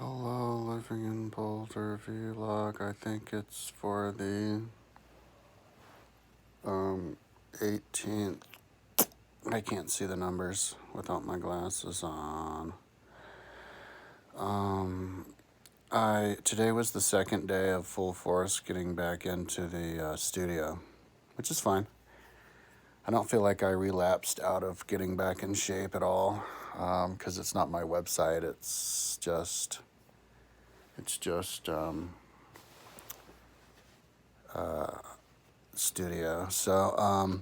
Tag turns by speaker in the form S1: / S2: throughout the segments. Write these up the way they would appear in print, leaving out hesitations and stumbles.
S1: Hello, living in Boulder vlog. I think it's for the 18th. I can't see the numbers without my glasses on. I today was the second day of full force getting back into the studio, which is fine. I don't feel like I relapsed out of getting back in shape at all, because it's not my website. It's just studio. So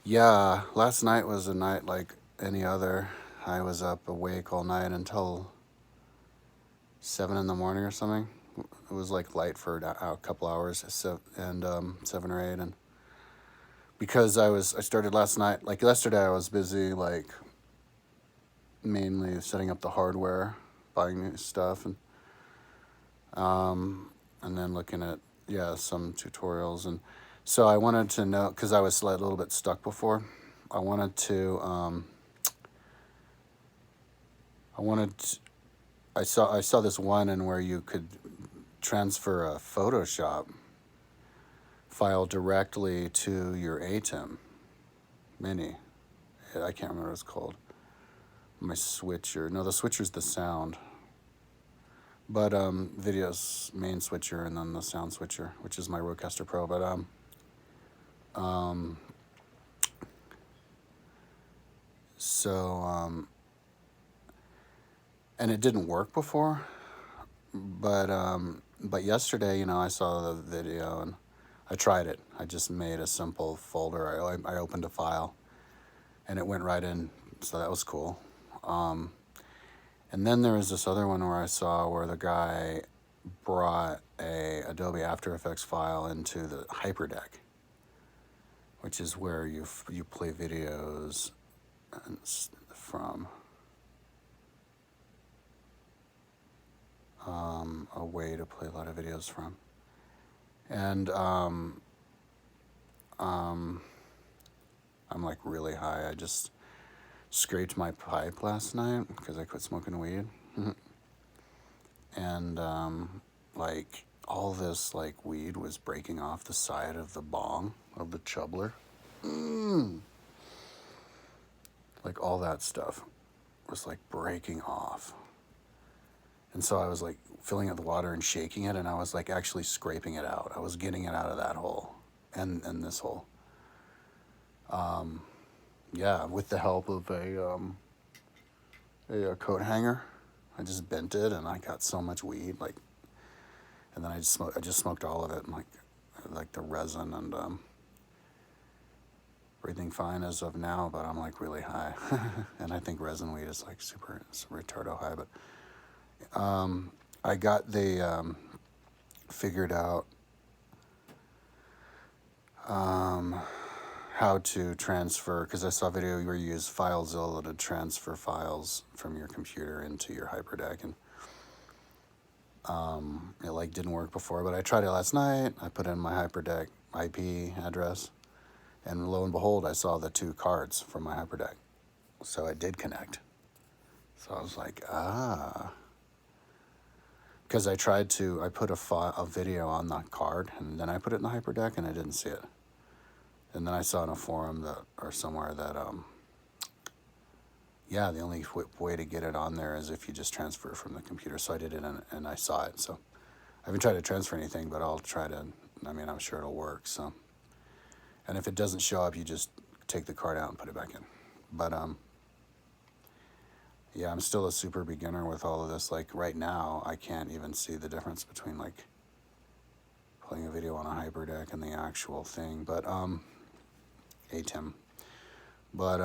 S1: yeah, last night was a night like any other. I was up awake all night until 7 in the morning or something. It was like light for a couple hours, and 7 or 8, and because I started last night. Like yesterday, I was busy like mainly setting up the hardware, buying new stuff, and then looking at some tutorials. And so I wanted to know, because I was like a little bit stuck before. I wanted to I saw this one in where you could transfer a Photoshop file directly to your ATEM Mini. I can't remember what it's called. My switcher. No, the switcher's the sound. But video's main switcher, and then the sound switcher, which is my Rodecaster Pro. But and it didn't work before. But yesterday, I saw the video and I tried it. I just made a simple folder. I opened a file, and it went right in, so that was cool. And then there was this other one where I saw where the guy brought a Adobe After Effects file into the HyperDeck, which is where you play videos from. A way to play a lot of videos from. And I'm like really high. I just scraped my pipe last night because I quit smoking weed. And like all this like weed was breaking off the side of the bong of the chubbler. Like all that stuff was like breaking off. And so I was like filling it with water and shaking it, and I was like actually scraping it out. I was getting it out of that hole and this hole. Yeah, with the help of a coat hanger. I just bent it, and I got so much weed, like, and then I just smoked all of it, and like the resin, and breathing fine as of now, but I'm like really high. And I think resin weed is like super retardo high. But I got the figured out how to transfer, because I saw a video where you use FileZilla to transfer files from your computer into your HyperDeck, and it like didn't work before, but I tried it last night. I put in my HyperDeck IP address, and lo and behold, I saw the 2 cards from my HyperDeck. So it did connect. So I was like, because I put a video on the card, and then I put it in the HyperDeck, and I didn't see it. And then I saw in a forum or somewhere that, the only way to get it on there is if you just transfer it from the computer. So I did it, and I saw it. So I haven't tried to transfer anything, but I'll try to. I'm sure it'll work. So, and if it doesn't show up, you just take the card out and put it back in. But I'm still a super beginner with all of this. Like right now, I can't even see the difference between like playing a video on a HyperDeck and the actual thing. But ATEM. But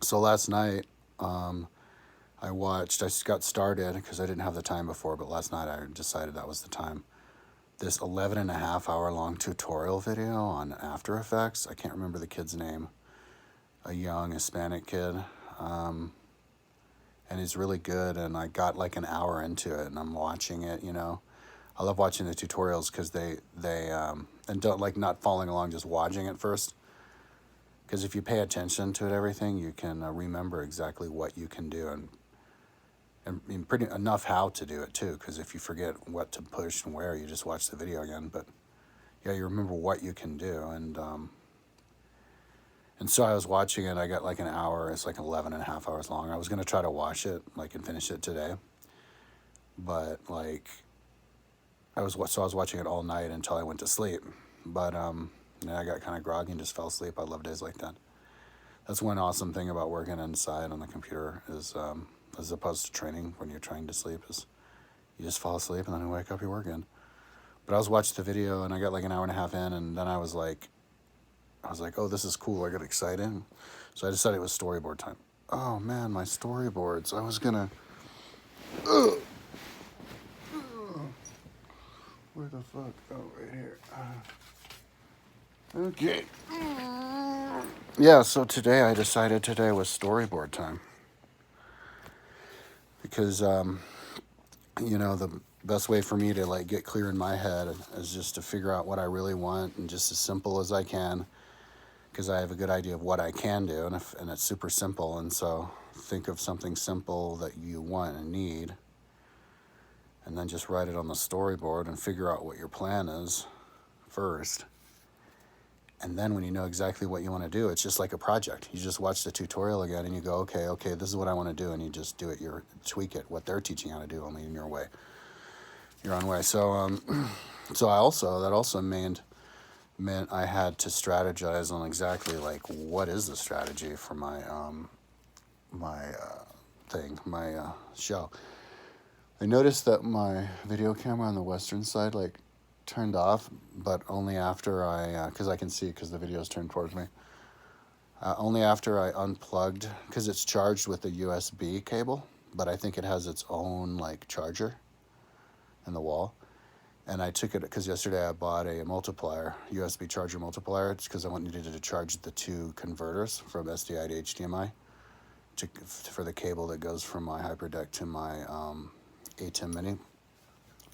S1: so last night, I got started because I didn't have the time before, but last night I decided that was the time. This 11.5 hour long tutorial video on After Effects. I can't remember the kid's name. A young Hispanic kid. And he's really good, and I got like an hour into it, and I'm watching it, I love watching the tutorials because they and don't like not following along, just watching it first. Because if you pay attention to everything, you can remember exactly what you can do, and pretty enough how to do it too, because if you forget what to push and where, you just watch the video again. But yeah, you remember what you can do. And so I was watching it. I got like an hour. It's like 11 and a half hours long. I was going to try to watch it like and finish it today. But like I was watching it all night until I went to sleep. But yeah, I got kind of groggy and just fell asleep. I love days like that. That's one awesome thing about working inside on the computer is, as opposed to training when you're trying to sleep, is you just fall asleep and then you wake up, you're working. But I was watching the video and I got like an hour and a half in, and then I was like, oh, this is cool. I got excited. So I decided it was storyboard time. Oh man, my storyboards. I was gonna. Where the fuck? Oh, right here. Okay. Yeah, so today I decided today was storyboard time. Because, you know, the best way for me to like get clear in my head is just to figure out what I really want, and just as simple as I can, because I have a good idea of what I can do, and it's super simple. And so think of something simple that you want and need, and then just write it on the storyboard and figure out what your plan is first. And then when you know exactly what you want to do, it's just like a project. You just watch the tutorial again and you go, okay, this is what I want to do. And you just do it, you tweak it, what they're teaching how to do, only in your way, your own way. So, that also meant I had to strategize on exactly like, what is the strategy for my show. I noticed that my video camera on the western side like turned off, but only after because I can see, because the video's turned towards me. Only after I unplugged, because it's charged with a USB cable, but I think it has its own like charger in the wall. And I took it because yesterday I bought a multiplier, USB charger multiplier. It's because I needed to charge the two converters from SDI to HDMI for the cable that goes from my HyperDeck to my ATEM Mini.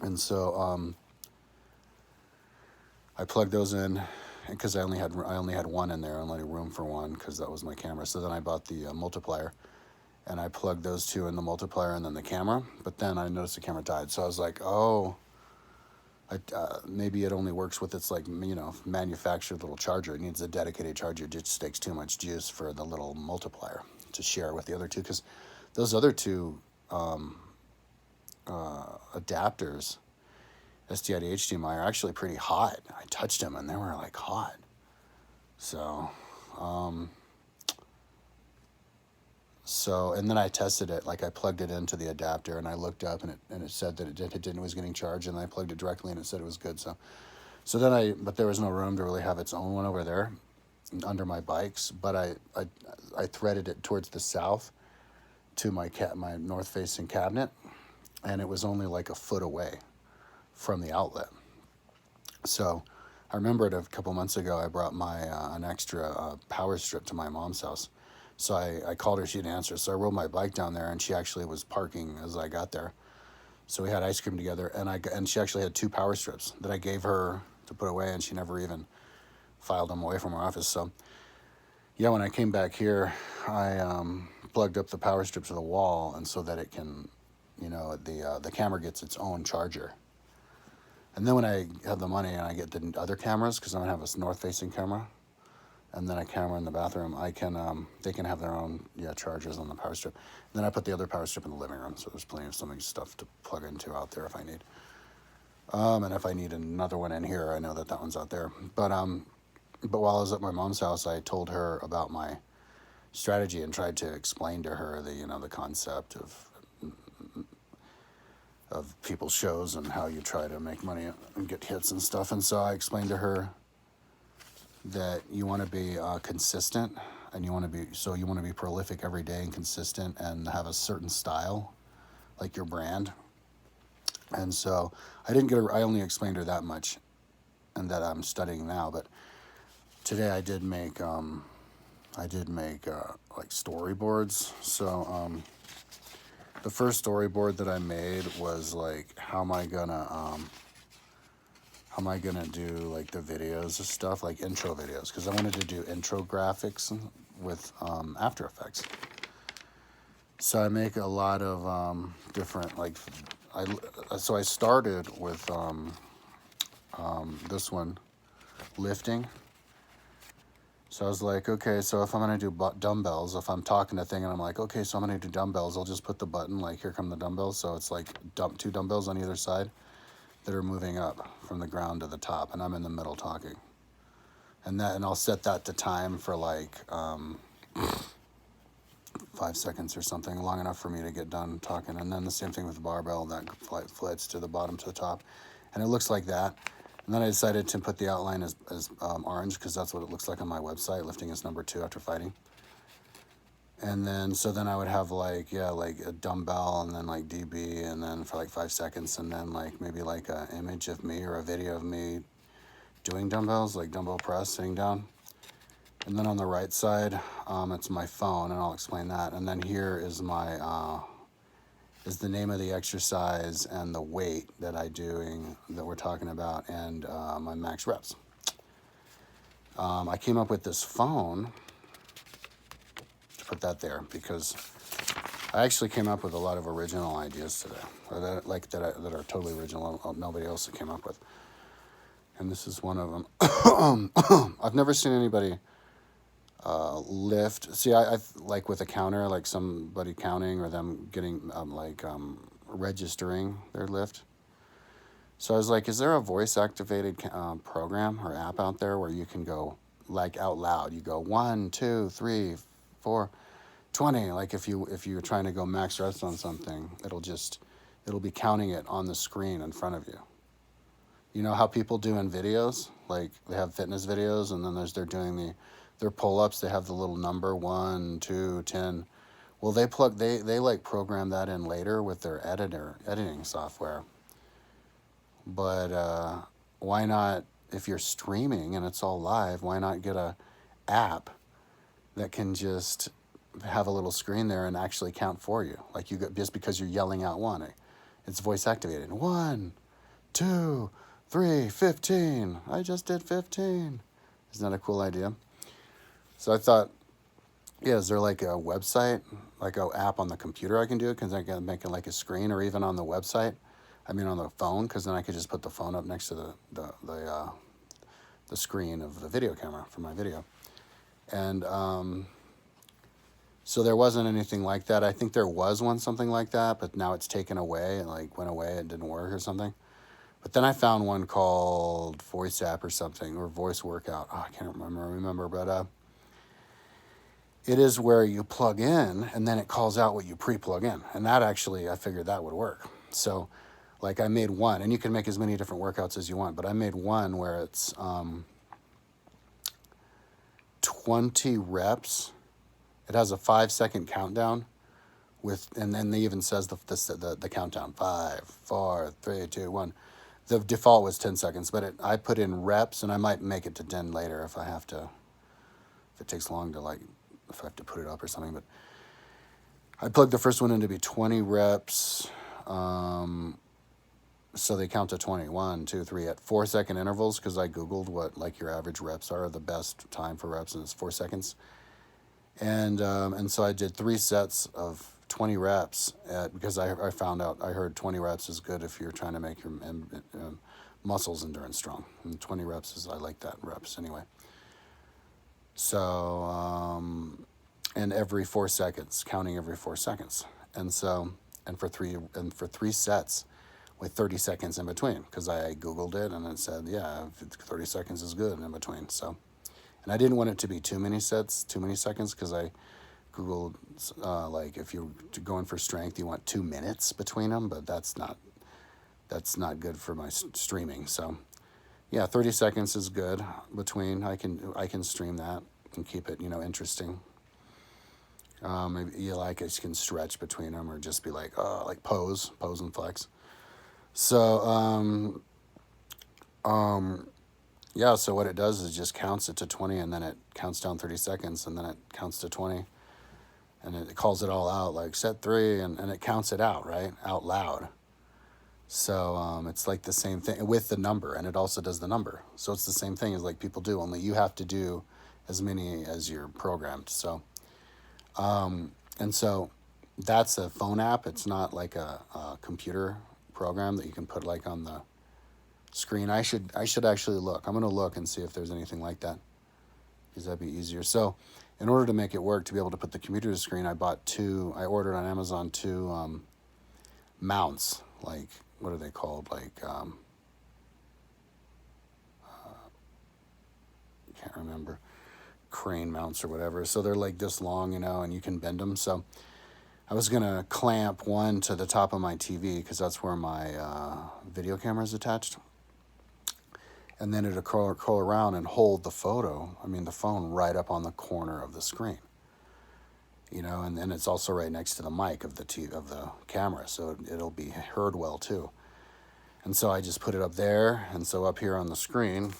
S1: And so I plugged those in because I only had one in there, only room for one, because that was my camera. So then I bought the multiplier, and I plugged those two in the multiplier and then the camera. But then I noticed the camera died, so I was like, oh, maybe it only works with its like, you know, manufactured little charger. It needs a dedicated charger. It just takes too much juice for the little multiplier to share with the other two, because those other two adapters, SDI to HDMI, are actually pretty hot. I touched them and they were like hot. So, and then I tested it. Like I plugged it into the adapter and I looked up and it said that it was getting charged, and I plugged it directly and it said it was good. So then but there was no room to really have its own one over there under my bikes. But I threaded it towards the south to my north facing cabinet, and it was only like a foot away from the outlet. So I remembered a couple months ago I brought my an extra power strip to my mom's house. So I called her, she didn't answer. So I rode my bike down there, and she actually was parking as I got there. So we had ice cream together, and she actually had two power strips that I gave her to put away, and she never even filed them away from her office. So yeah, when I came back here, I plugged up the power strip to the wall, and so that it can, you know, the camera gets its own charger. And then when I have the money and I get the other cameras, because I'm gonna have a north-facing camera, and then a camera in the bathroom, they can have their own chargers on the power strip. And then I put the other power strip in the living room, so there's plenty of stuff to plug into out there if I need. And if I need another one in here, I know that one's out there. But while I was at my mom's house, I told her about my strategy and tried to explain to her the concept of people's shows and how you try to make money and get hits and stuff. And so I explained to her that you want to be consistent, and you want to be prolific every day and consistent and have a certain style, like your brand. And so I only explained her that much, and that I'm studying now. But today I did make like storyboards. So the first storyboard that I made was like, how am I gonna do like the videos and stuff, like intro videos, because I wanted to do intro graphics with After Effects. So I make a lot of different, like, so I started with this one, lifting. So I was like, okay, so if I'm going to do dumbbells, if I'm talking a thing and I'm like, okay, so I'm going to do dumbbells, I'll just put the button, like, here come the dumbbells. So it's like two dumbbells on either side that are moving up from the ground to the top, and I'm in the middle talking. And I'll set that to time for like 5 seconds or something, long enough for me to get done talking. And then the same thing with the barbell, that flights to the bottom to the top. And it looks like that. And then I decided to put the outline as orange, because that's what it looks like on my website. Lifting is number 2 after fighting. And then, so then I would have like, yeah, like a dumbbell, and then like DB, and then for like 5 seconds, and then like maybe like an image of me or a video of me doing dumbbells, like dumbbell press, sitting down. And then on the right side, it's my phone, and I'll explain that. And then here is my is the name of the exercise and the weight that that we're talking about, and my max reps. I came up with this phone to put that there because I actually came up with a lot of original ideas today, that are totally original. Nobody else came up with, and this is one of them. I've never seen anybody lift. See, I like with a counter, like somebody counting or them getting registering their lift. So I was like, is there a voice activated program or app out there where you can go like out loud? You go 1, 2, 3, 4, 20. Like if you're trying to go max reps on something, it'll be counting it on the screen in front of you. You know how people do in videos, like they have fitness videos, and then they're doing their pull-ups, they have the little number 1, 2, 10. Well, they like program that in later with their editing software. But why not, if you're streaming and it's all live, why not get a app that can just have a little screen there and actually count for you? Like just because you're yelling out 1, it's voice activated. 1, 2, 3, 15. I just did 15. Isn't that a cool idea? So I thought, yeah, is there like a website, like an app on the computer I can do it? Because I can make it like a screen, or even on the website. I mean, on the phone, because then I could just put the phone up next to the screen of the video camera for my video. And so there wasn't anything like that. I think there was something like that, but now it's taken away. It like went away. It didn't work or something. But then I found one called Voice App or something, or Voice Workout. Oh, I can't remember, but it is where you plug in and then it calls out what you pre-plug in. And that actually, I figured that would work. So like I made one, and you can make as many different workouts as you want, but I made one where it's 20 reps. It has a 5-second countdown and then they even says the countdown, 5, 4, 3, 2, 1. The default was 10 seconds, but I put in reps, and I might make it to 10 later if it takes long to if I have to put it up or something. But I plugged the first one in to be 20 reps. So they count to 20. 1, 2, 3 at 4-second intervals, because I Googled what like your average reps are, the best time for reps, and it's 4 seconds. And so I did 3 sets of 20 reps because I found out, I heard 20 reps is good if you're trying to make your muscles endurance strong. And 20 reps I like that reps anyway. So, and every 4 seconds, counting every 4 seconds. And for 3 sets with 30 seconds in between, because I Googled it and it said, yeah, 30 seconds is good in between. So, and I didn't want it to be too many seconds, because I Googled, like if you're going for strength, you want 2 minutes between them, but that's not good for my streaming. So yeah, 30 seconds is good between. I can stream that and keep it, interesting. Maybe you can stretch between them, or just be like pose and flex. So yeah, so what it does is just counts it to 20, and then it counts down 30 seconds, and then it counts to 20, and it calls it all out, like set 3, and it counts it out, right, out loud. So it's like the same thing with the number, and it also does the number. So it's the same thing as like people do, only you have to do as many as you're programmed. So, and so that's a phone app. It's not like a computer program that you can put like on the screen. I should actually look. I'm gonna look and see if there's anything like that, because that'd be easier. So, in order to make it work, to be able to put the computer to the screen, I ordered on Amazon two mounts. Like, what are they called? Like, I can't remember. Crane mounts or whatever. So they're like this long, and you can bend them. So I was gonna clamp one to the top of my TV because that's where my video camera is attached, and then it'll curl around and hold the phone right up on the corner of the screen. And then it's also right next to the mic of the camera, so it'll be heard well too. And so I just put it up there, and so up here on the screen,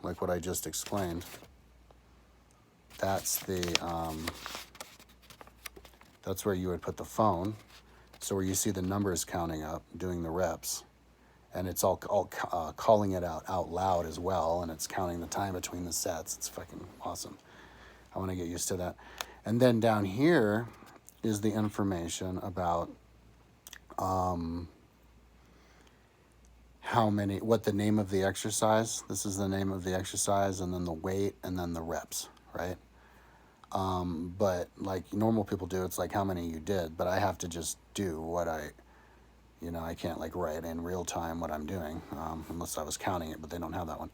S1: like what I just explained, that's where you would put the phone. So where you see the numbers counting up, doing the reps, and it's all calling it out loud as well, and it's counting the time between the sets. It's fucking awesome. I want to get used to that. And then down here is the information about what the name of the exercise. This is the name of the exercise, and then the weight, and then the reps, right? But like normal people do, it's like how many you did, but I have to just do what I can't like write in real time what I'm doing, unless I was counting it, but they don't have that one.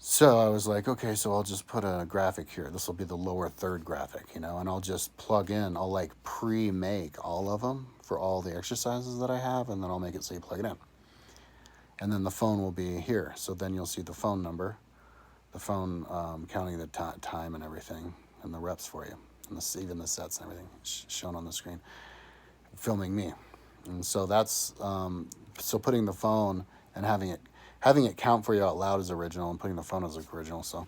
S1: So I was like, okay, so I'll just put a graphic here. This will be the lower third graphic, and I'll just I'll like pre-make all of them for all the exercises that I have, and then I'll make it so you plug it in. And then the phone will be here. So then you'll see the phone number, the phone counting the time and everything, and the reps for you, and even the sets and everything shown on the screen, filming me. And so that's so putting the phone and having it count for you out loud is original, and putting the phone as original. So,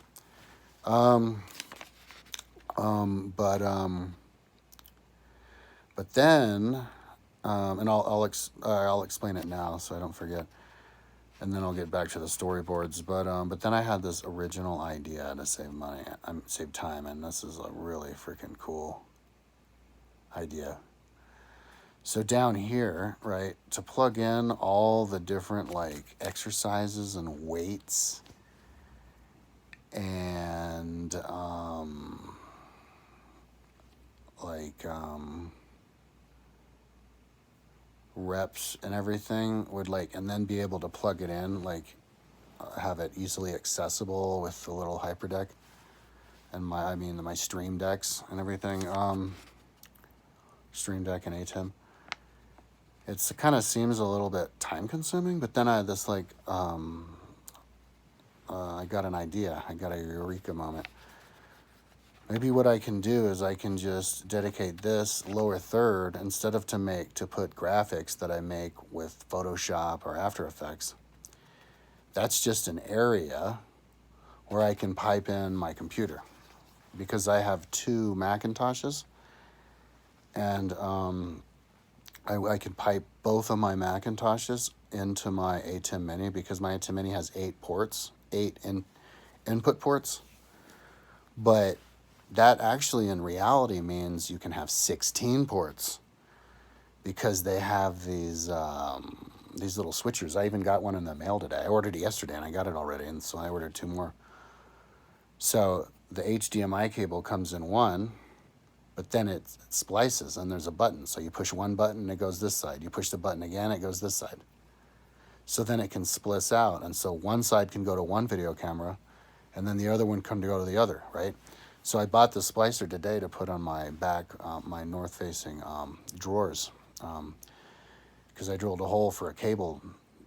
S1: but then, and I'll explain it now so I don't forget, and then I'll get back to the storyboards. But then I had this original idea to save time, and this is a really freaking cool idea. So down here, right, to plug in all the different like exercises and weights and reps and everything and then be able to plug it in, have it easily accessible with the little HyperDeck and my Stream Decks and everything, Stream Deck and ATEM. It kind of seems a little bit time consuming, but then I had this I got an idea. I got a eureka moment. Maybe what I can do is I can just dedicate this lower third, instead of to put graphics that I make with Photoshop or After Effects. That's just an area where I can pipe in my computer, because I have two Macintoshes, and I can pipe both of my Macintoshes into my ATEM Mini, because my ATEM Mini has 8 input ports. But that actually in reality means you can have 16 ports, because they have these little switchers. I even got one in the mail today. I ordered it yesterday and I got it already, and so I ordered 2 more. So the HDMI cable comes in one, but then it splices, and there's a button. So you push one button, it goes this side. You push the button again, it goes this side. So then it can splice out, and so one side can go to one video camera, and then the other one can go to the other, right? So I bought the splicer today to put on my back, my north-facing drawers, because I drilled a hole for a cable,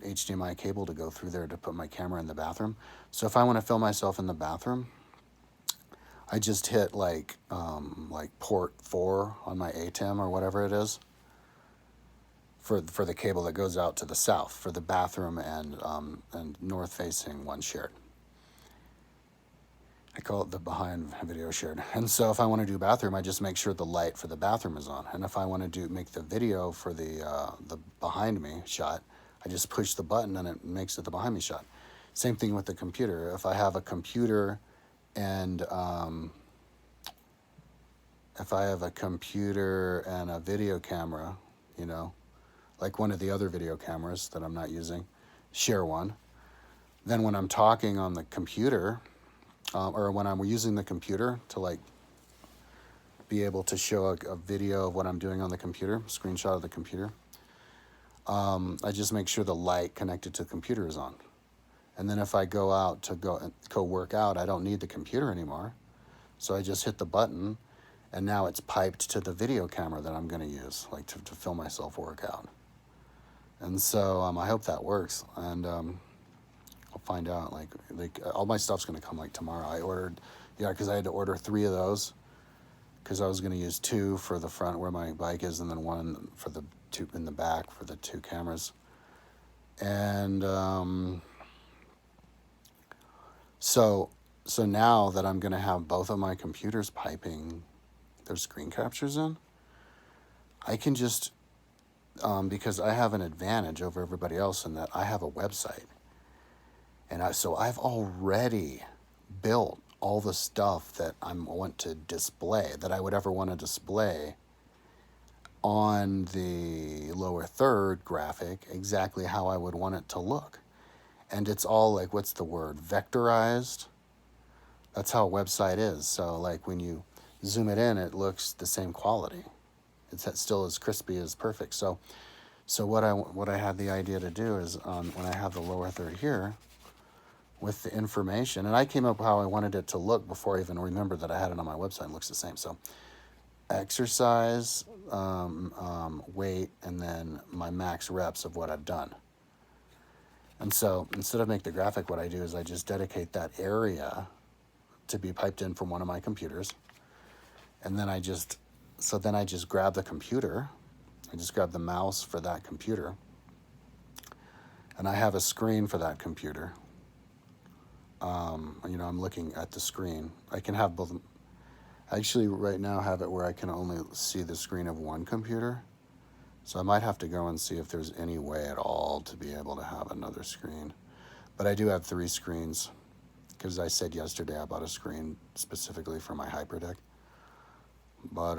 S1: HDMI cable, to go through there to put my camera in the bathroom. So if I want to film myself in the bathroom, I just hit like port 4 on my ATEM or whatever it is for the cable that goes out to the south for the bathroom and north-facing one shared. I call it the behind video shared. And so if I want to do bathroom, I just make sure the light for the bathroom is on. And if I want to make the video for the behind me shot, I just push the button and it makes it the behind me shot. Same thing with the computer. If I have a computer and if I have a computer and a video camera, you know, like one of the other video cameras that I'm not using, share one. Then when I'm talking on the computer, or when I'm using the computer to like be able to show a video of what I'm doing on the computer, screenshot of the computer, I just make sure the light connected to the computer is on. And then if I go out to go work out, I don't need the computer anymore. So I just hit the button, and now it's piped to the video camera that I'm going to use, like to film myself work out. And so I hope that works. And I'll find out. Like all my stuff's going to come like tomorrow. I ordered, because I had to order 3 of those, because I was going to use 2 for the front where my bike is, and then 1 for the 2 in the back for the 2 cameras. And so now that I'm going to have both of my computers piping their screen captures in, I can just, because I have an advantage over everybody else in that I have a website. And so I've already built all the stuff that I want to display, that I would ever want to display on the lower third graphic, exactly how I would want it to look. And it's all like, what's the word? Vectorized. That's how a website is. So like when you zoom it in, it looks the same quality. It's still as crispy as perfect. So what I had the idea to do is when I have the lower third here with the information, and I came up with how I wanted it to look before I even remembered that I had it on my website. It looks the same. So exercise, weight, and then my max reps of what I've done. And so instead of make the graphic, what I do is I just dedicate that area to be piped in from one of my computers. And then I just grab the computer. I just grab the mouse for that computer. And I have a screen for that computer. I'm looking at the screen. I can have both. I actually right now have it where I can only see the screen of one computer. So I might have to go and see if there's any way at all to be able to have another screen. But I do have 3 screens, because I said yesterday I bought a screen specifically for my HyperDeck. But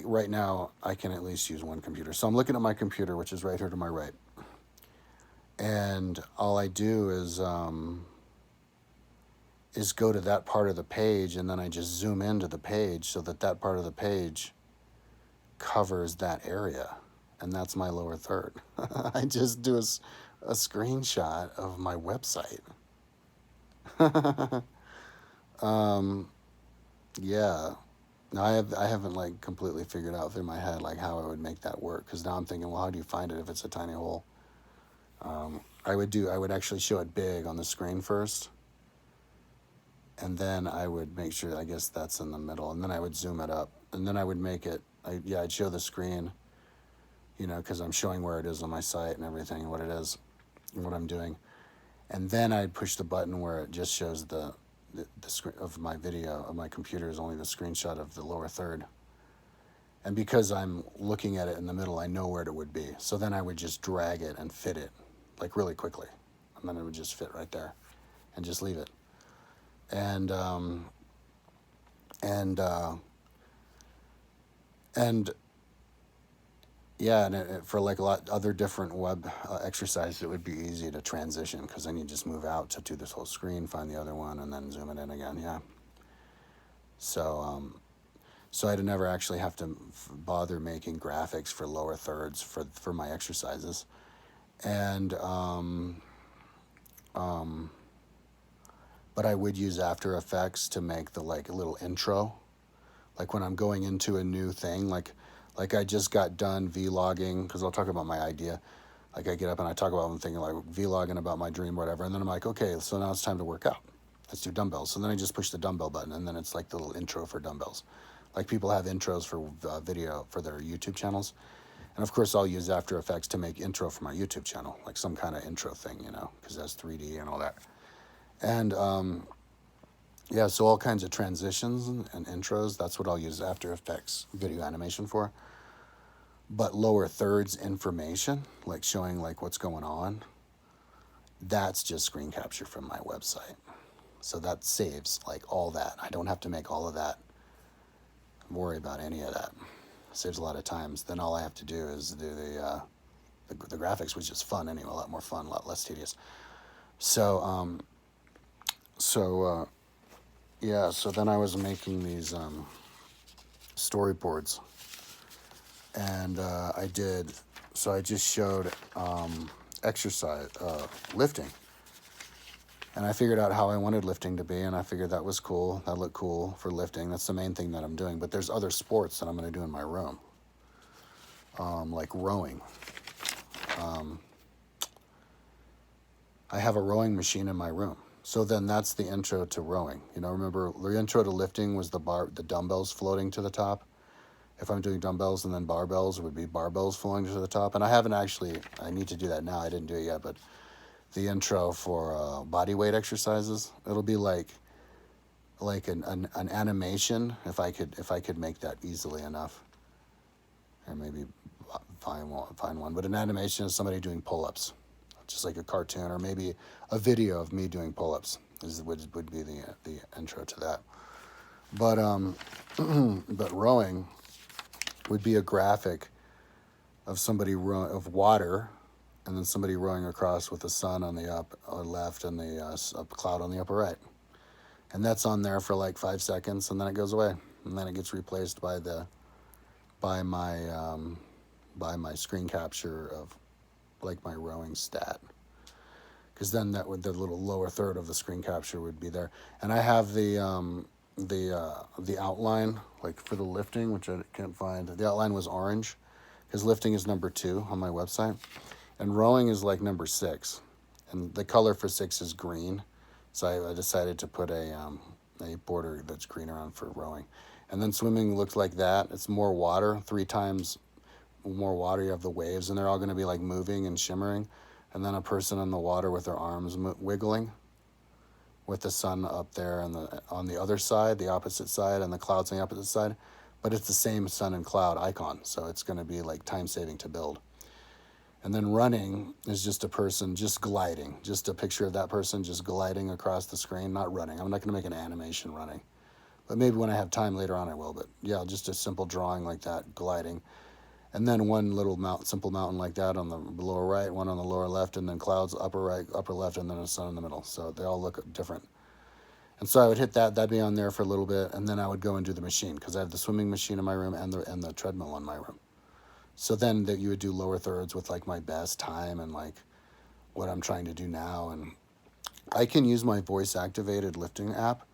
S1: right now I can at least use one computer. So I'm looking at my computer, which is right here to my right. And all I do is go to that part of the page, and then I just zoom into the page so that part of the page covers that area. And that's my lower third. I just do a screenshot of my website. Yeah. Now I haven't like completely figured out through my head like how I would make that work, because now I'm thinking, well, how do you find it if it's a tiny hole? I would actually show it big on the screen first, and then I would make sure, I guess that's in the middle, and then I would zoom it up, and then I would make it, I'd show the screen, because I'm showing where it is on my site and everything, what it is, and what I'm doing. And then I'd push the button where it just shows the screen of my video of my computer is only the screenshot of the lower third. And because I'm looking at it in the middle, I know where it would be. So then I would just drag it and fit it, like really quickly. And then it would just fit right there and just leave it. And for like a lot other different web exercises, it would be easy to transition, because then you just move out to do this whole screen, find the other one, and then zoom it in again. Yeah. So I'd never actually have to bother making graphics for lower thirds for my exercises, and but I would use After Effects to make the like a little intro, like when I'm going into a new thing, like I just got done vlogging, because I'll talk about my idea. Like I get up and I talk about one thing, like vlogging about my dream or whatever, and then I'm like, okay, so now it's time to work out. Let's do dumbbells. So then I just push the dumbbell button, and then it's like the little intro for dumbbells. Like people have intros for video for their YouTube channels. And of course I'll use After Effects to make intro for my YouTube channel, like some kind of intro thing, because that's 3D and all that. And so all kinds of transitions and intros, that's what I'll use After Effects video animation for. But lower thirds information, like showing like what's going on, that's just screen capture from my website. So that saves like all that. I don't have to make all of that, worry about any of that. It saves a lot of times. Then all I have to do is do the graphics, which is fun anyway, a lot more fun, a lot less tedious. So yeah, so then I was making these storyboards, and I just showed exercise, lifting, and I figured out how I wanted lifting to be, and I figured that was cool. That looked cool for lifting. That's the main thing that I'm doing. But there's other sports that I'm going to do in my room, like rowing. I have a rowing machine in my room. So then that's the intro to rowing. You know, remember the intro to lifting was the dumbbells floating to the top. If I'm doing dumbbells and then barbells, it would be barbells floating to the top. And I need to do that now. I didn't do it yet, but the intro for body weight exercises, it'll be like an animation, if I could make that easily enough, or maybe find one. But an animation is somebody doing pull-ups, just like a cartoon, or maybe a video of me doing pull-ups would be the intro to that. But but rowing would be a graphic of somebody of water, and then somebody rowing across with the sun on the left and the cloud on the upper right. And that's on there for like 5 seconds, and then it goes away, and then it gets replaced by my screen capture of like my rowing stat, because then the little lower third of the screen capture would be there. And I have the outline, like for the lifting, which I can't find. The outline was orange, because lifting is number 2 on my website, and rowing is like number 6, and the color for 6 is green. So I decided to put a border that's green around for rowing. And then swimming looks like that. It's more water, 3 times more water. You have the waves, and they're all going to be like moving and shimmering. And then a person in the water with their arms wiggling, with the sun up there and on the other side, the opposite side, and the clouds on the opposite side. But it's the same sun and cloud icon, so it's going to be like time saving to build. And then running is just a person just gliding, just a picture of that person just gliding across the screen, not running. I'm not going to make an animation running, but maybe when I have time later on I will. But yeah, just a simple drawing like that, gliding. And then one little simple mountain like that on the lower right, one on the lower left, and then clouds upper right, upper left, and then a sun in the middle. So they all look different. And so I would hit that. That'd be on there for a little bit, and then I would go and do the machine, because I have the swimming machine in my room and the treadmill in my room. So then you would do lower thirds with like my best time and like what I'm trying to do now. And I can use my voice activated lifting app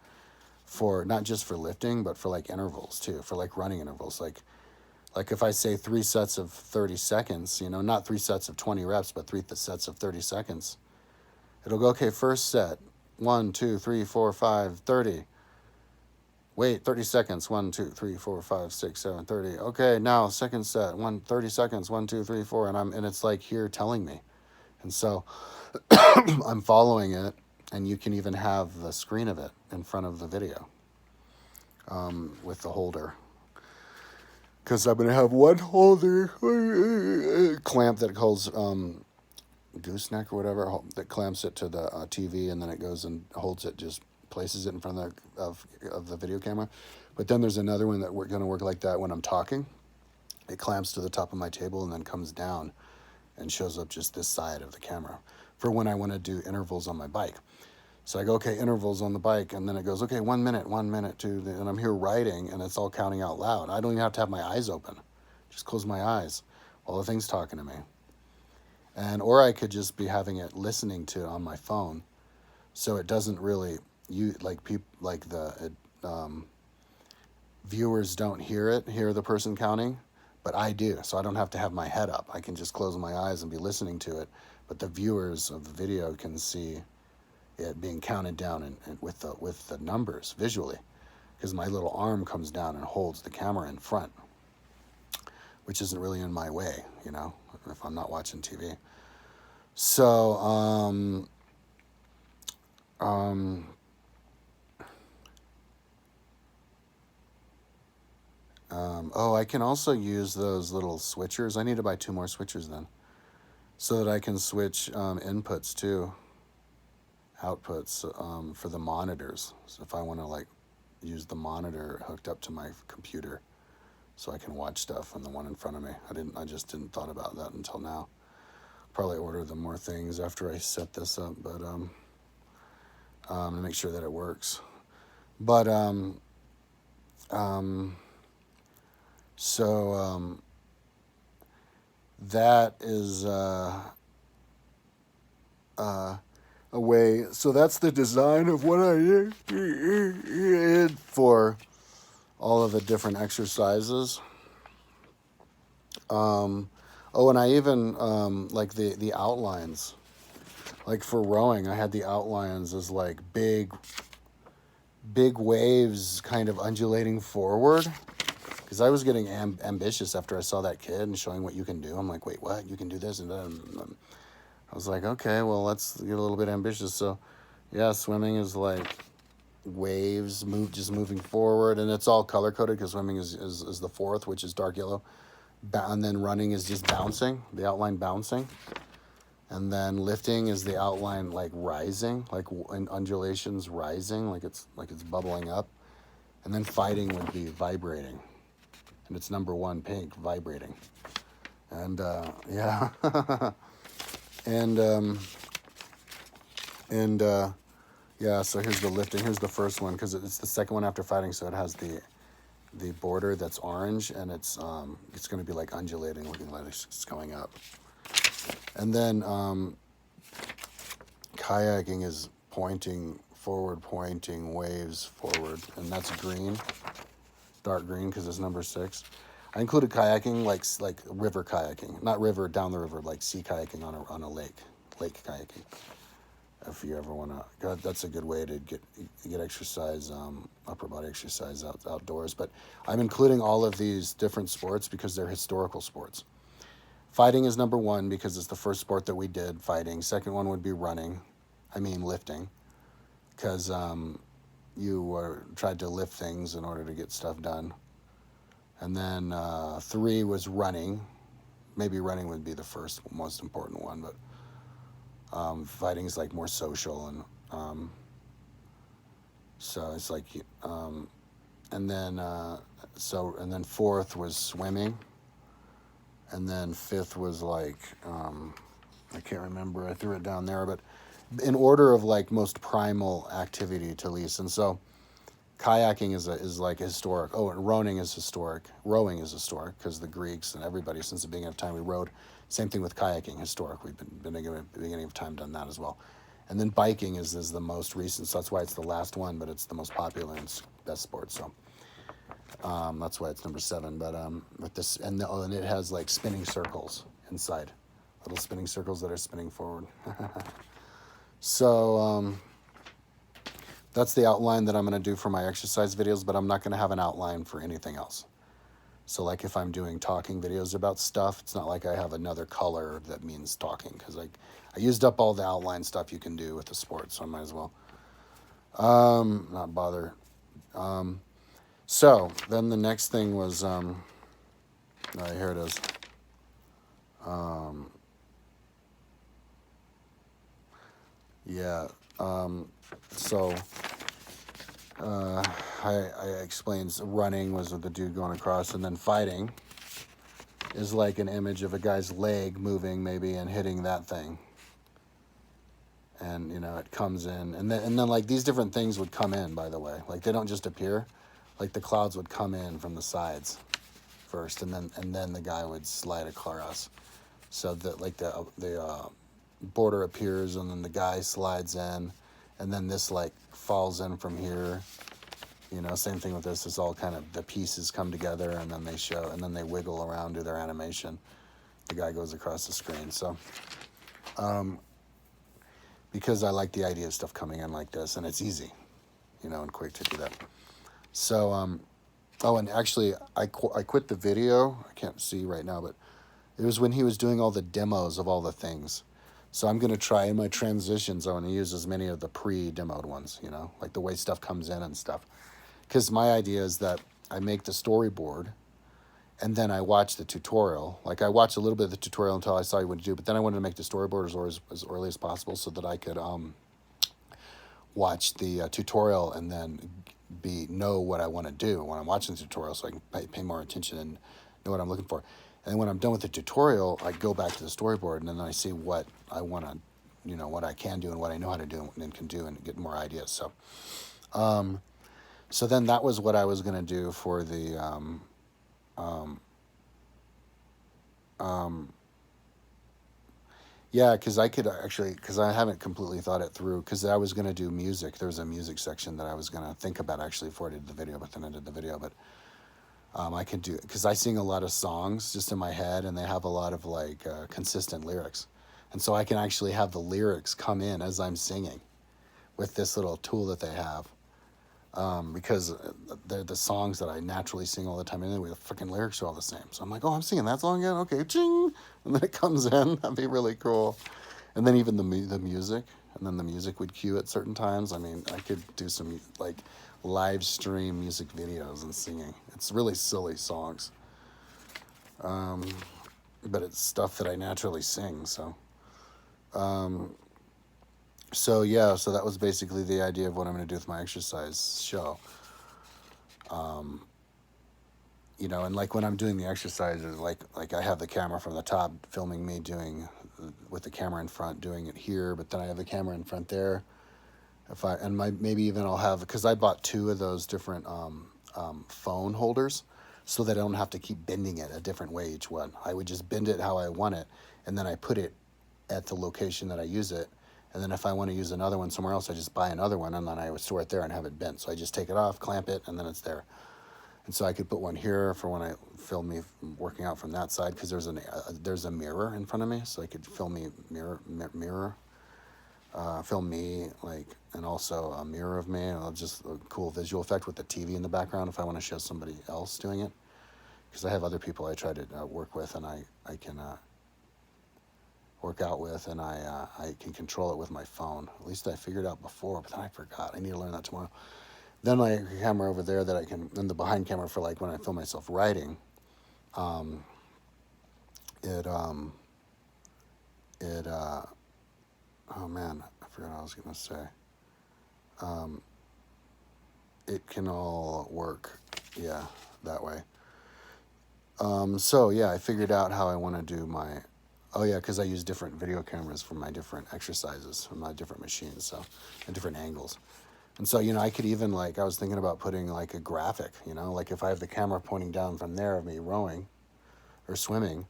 S1: for not just for lifting, but for like intervals too, for like running intervals. Like if I say 3 sets of 30 seconds, not 3 sets of 20 reps, but 3 sets of 30 seconds, it'll go, okay, first set, 1, 2, 3, 4, 5, 30. Wait, 30 seconds, 1, 2, 3, 4, 5, 6, 7, 30. Okay, now second set, 30 seconds, 1, 2, 3, 4, and it's like here telling me. And so I'm following it, and you can even have the screen of it in front of the video with the holder. Because I'm going to have one holder clamp that holds gooseneck or whatever, that clamps it to the TV, and then it goes and holds it, just places it in front of the video camera. But then there's another one that we're going to work like that when I'm talking. It clamps to the top of my table and then comes down and shows up just this side of the camera for when I want to do intervals on my bike. So I go, okay, intervals on the bike, and then it goes, okay, 1 minute, 1 minute, and I'm here writing, and it's all counting out loud. I don't even have to have my eyes open. Just close my eyes while the thing's talking to me. Or I could just be having it listening to it on my phone, so it doesn't really viewers don't hear the person counting, but I do. So I don't have to have my head up. I can just close my eyes and be listening to it, but the viewers of the video can see it being counted down and with the numbers visually, because my little arm comes down and holds the camera in front, which isn't really in my way, if I'm not watching TV. So Oh, I can also use those little switchers. I need to buy 2 more switchers then, so that I can switch inputs too, outputs for the monitors. So if I want to like use the monitor hooked up to my computer, so I can watch stuff on the one in front of me. I just didn't thought about that until now. Probably order them more things after I set this up, but to make sure that it works. But so that is a way. So that's the design of what I did for all of the different exercises. Oh, and I even like the outlines. Like for rowing, I had the outlines as like big waves kind of undulating forward. Because I was getting ambitious after I saw that kid and showing what you can do. I'm like, wait, what? You can do this? And then I was like, okay, well, let's get a little bit ambitious. So, yeah, swimming is like waves, just moving forward. And it's all color-coded because swimming is the fourth, which is dark yellow. And then running is just bouncing, the outline bouncing. And then lifting is the outline like rising, like in undulations rising, like it's bubbling up. And then fighting would be vibrating. And it's number 1 pink, vibrating. And yeah. and yeah, so here's the lifting. Here's the first one because it's the second one after fighting, so it has the border that's orange, and it's going to be like undulating, looking like it's going up. And then kayaking is pointing forward, pointing waves forward, and that's green, dark green, because it's number 6. I included kayaking like river kayaking, not river down the river, like sea kayaking on a lake kayaking. If you ever want to, that's a good way to get exercise, upper body exercise outdoors. But I'm including all of these different sports because they're historical sports. Fighting is number 1 because it's the first sport that we did, fighting. Second one would be lifting, because you tried to lift things in order to get stuff done. And then 3 was running. Maybe running would be the first most important one, but fighting is like more social, and so it's like and then 4th was swimming, and then 5th was like I can't remember, I threw it down there, but in order of like most primal activity to least. And so kayaking is like historic. Oh, and rowing is historic because the Greeks and everybody since the beginning of time we rowed. Same thing with kayaking, historic. We've been at the beginning of time done that as well. And then biking is the most recent, so that's why it's the last one, but it's the most popular and best sport. So that's why it's number 7. But with this, and it has like spinning circles inside, little spinning circles that are spinning forward. So that's the outline that I'm going to do for my exercise videos, but I'm not going to have an outline for anything else. So like if I'm doing talking videos about stuff, it's not like I have another color that means talking, because I used up all the outline stuff you can do with the sport, so I might as well not bother. So then the next thing was, here it is. Yeah. So I explains running was the dude going across, and then fighting is like an image of a guy's leg moving maybe and hitting that thing. And it comes in, and then like these different things would come in, by the way. Like they don't just appear. Like the clouds would come in from the sides first, and then the guy would slide across. So that like the border appears, and then the guy slides in, and then this like falls in from here. Same thing with this. It's all kind of the pieces come together, and then they wiggle around, do their animation. The guy goes across the screen. So, because I like the idea of stuff coming in like this, and it's easy, and quick to do that. So, and actually, I quit the video. I can't see right now, but it was when he was doing all the demos of all the things. So I'm going to try in my transitions, I want to use as many of the pre-demoed ones, like the way stuff comes in and stuff. Because my idea is that I make the storyboard, and then I watch the tutorial. Like I watched a little bit of the tutorial until I saw what to do, but then I wanted to make the storyboard as early as possible so that I could watch the tutorial and then know what I want to do when I'm watching the tutorial, so I can pay more attention and know what I'm looking for. And then when I'm done with the tutorial, I go back to the storyboard, and then I see what I want to, what I can do and what I know how to do and can do, and get more ideas. So then that was what I was going to do for the yeah, because I haven't completely thought it through, because I was going to do music. There was a music section that I was going to think about actually before I did the video, but then I did the video. But I can do, because I sing a lot of songs just in my head, and they have a lot of like consistent lyrics. And so I can actually have the lyrics come in as I'm singing with this little tool that they have. Because they're the songs that I naturally sing all the time anyway. The freaking lyrics are all the same. So I'm like, oh, I'm singing that song again? Okay, ching! And then it comes in. That'd be really cool. And then even the music, and then the music would cue at certain times. I mean, I could do some like live stream music videos and singing. It's really silly songs. But it's stuff that I naturally sing, so. So yeah, so that was basically the idea of what I'm going to do with my exercise show. And like when I'm doing the exercises, like I have the camera from the top filming me doing, with the camera in front doing it here, but then I have the camera in front there. Maybe even I'll have, because I bought 2 of those different phone holders, so that I don't have to keep bending it a different way each one. I would just bend it how I want it, and then I put it at the location that I use it. And then if I want to use another one somewhere else, I just buy another one, and then I would store it there and have it bent. So I just take it off, clamp it, and then it's there. And so I could put one here for when I film me working out from that side, because there's a mirror in front of me, so I could film me film me, like, and also a mirror of me, and just a cool visual effect with the TV in the background if I want to show somebody else doing it. Because I have other people I try to work with, and I can work out with, and I can control it with my phone. At least I figured out before, but then I forgot. I need to learn that tomorrow. Then my camera over there that I can, and the behind camera for like when I film myself writing, oh man, I forgot what I was going to say. It can all work, yeah, that way. So yeah, I figured out how I want to do my, oh yeah, because I use different video cameras for my different exercises, for my different machines, so, at different angles. And so, I could even, like, I was thinking about putting like a graphic, like if I have the camera pointing down from there of me rowing or swimming,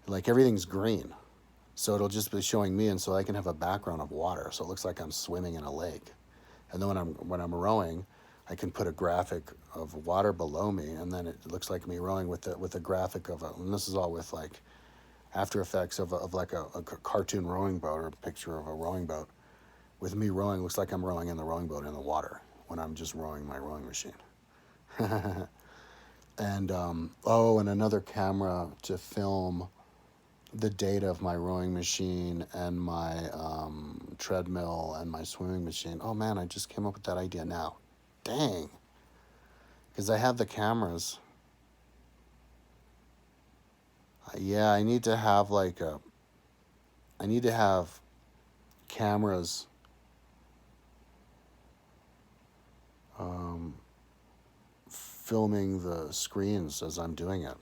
S1: like everything's green. So it'll just be showing me, and so I can have a background of water, so it looks like I'm swimming in a lake. And then when I'm rowing, I can put a graphic of water below me, and then it looks like me rowing with a graphic of and this is all with like After Effects of like a cartoon rowing boat, or a picture of a rowing boat. With me rowing, looks like I'm rowing in the rowing boat in the water when I'm just rowing my rowing machine. And and another camera to film the data of my rowing machine and my treadmill and my swimming machine. Oh man, I just came up with that idea now. Dang. Because I have the cameras. Yeah, I need to have cameras filming the screens as I'm doing it.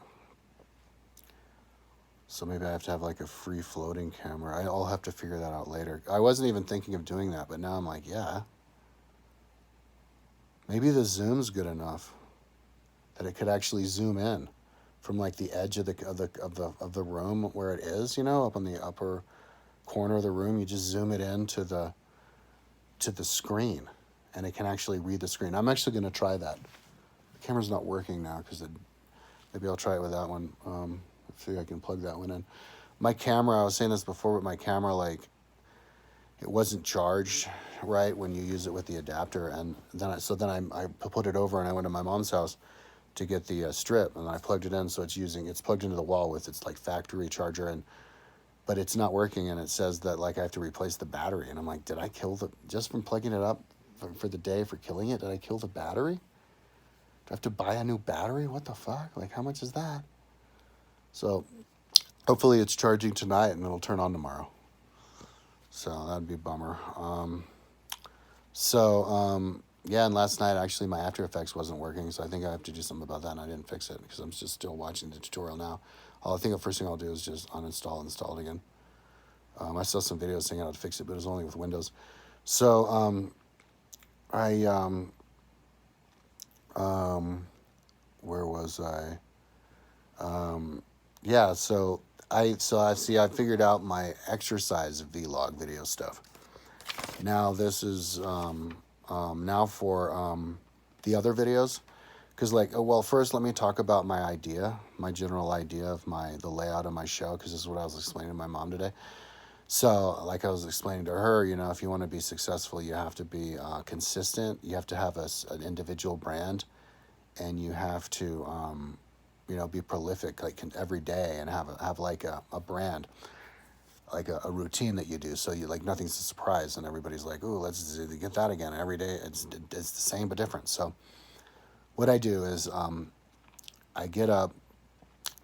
S1: So maybe I have to have like a free floating camera. I'll have to figure that out later. I wasn't even thinking of doing that, but now I'm like, yeah. Maybe the zoom's good enough that it could actually zoom in from like the edge of the room where it is, up on the upper corner of the room. You just zoom it in to the screen, and it can actually read the screen. I'm actually going to try that. The camera's not working now because maybe I'll try it with that one. See if I can plug that one in. My camera, I was saying this before, but my camera, like, it wasn't charged right when you use it with the adapter, and then I put it over, and I went to my mom's house to get the strip, and I plugged it in, so it's plugged into the wall with its like factory charger, but it's not working, and it says that like I have to replace the battery, and I'm like, did I kill just from plugging it up for the day for killing it? Did I kill the battery? I have to buy a new battery? What the fuck? Like, how much is that? So hopefully it's charging tonight and it'll turn on tomorrow. So that'd be a bummer. Yeah, and last night actually my After Effects wasn't working, so I think I have to do something about that, and I didn't fix it because I'm just still watching the tutorial now. I think the first thing I'll do is just uninstall and install it again. I saw some videos saying how to fix it, but it was only with Windows. So where was I? Yeah, so I figured out my exercise vlog video stuff. Now this is now for the other videos, because first let me talk about my general idea of the layout of my show, because this is what I was explaining to my mom today. So like I was explaining to her, if you want to be successful, you have to be consistent. You have to have an individual brand, and you have to be prolific every day, and have like a brand, like a routine that you do, so you nothing's a surprise, and everybody's like, "Ooh, let's get that again." Every day it's the same but different. So what I do is I get up,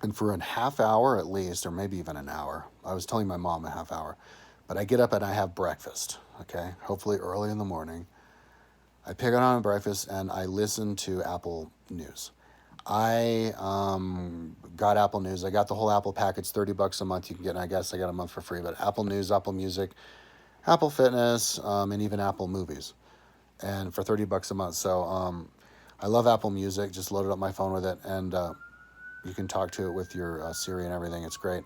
S1: and for a half hour at least, or maybe even an hour, I was telling my mom a half hour, but I get up and I have breakfast, okay, hopefully early in the morning. I pick on breakfast and I listen to Apple News. I got Apple News. I got the whole Apple package, $30 a month. You can get, I guess I got a month for free, but Apple News, Apple Music, Apple Fitness, and even Apple Movies, and for $30 a month. So I love Apple Music. Just loaded up my phone with it, and you can talk to it with your Siri and everything. It's great.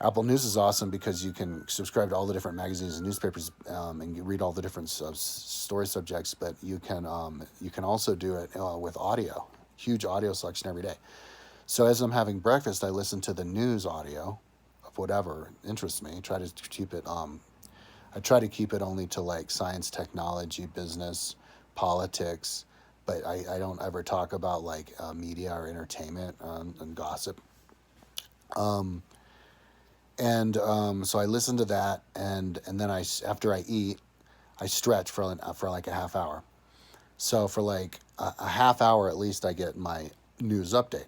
S1: Apple News is awesome because you can subscribe to all the different magazines and newspapers, and you read all the different story subjects. But you can also do it with audio. Huge audio selection every day. So as I'm having breakfast, I listen to the news audio of whatever interests me. Try to keep it. I try to keep it only to like science, technology, business, politics, but I don't ever talk about like media or entertainment and gossip. So I listen to that, and then after I eat, I stretch for like a half hour. So for like a half hour at least, I get my news update.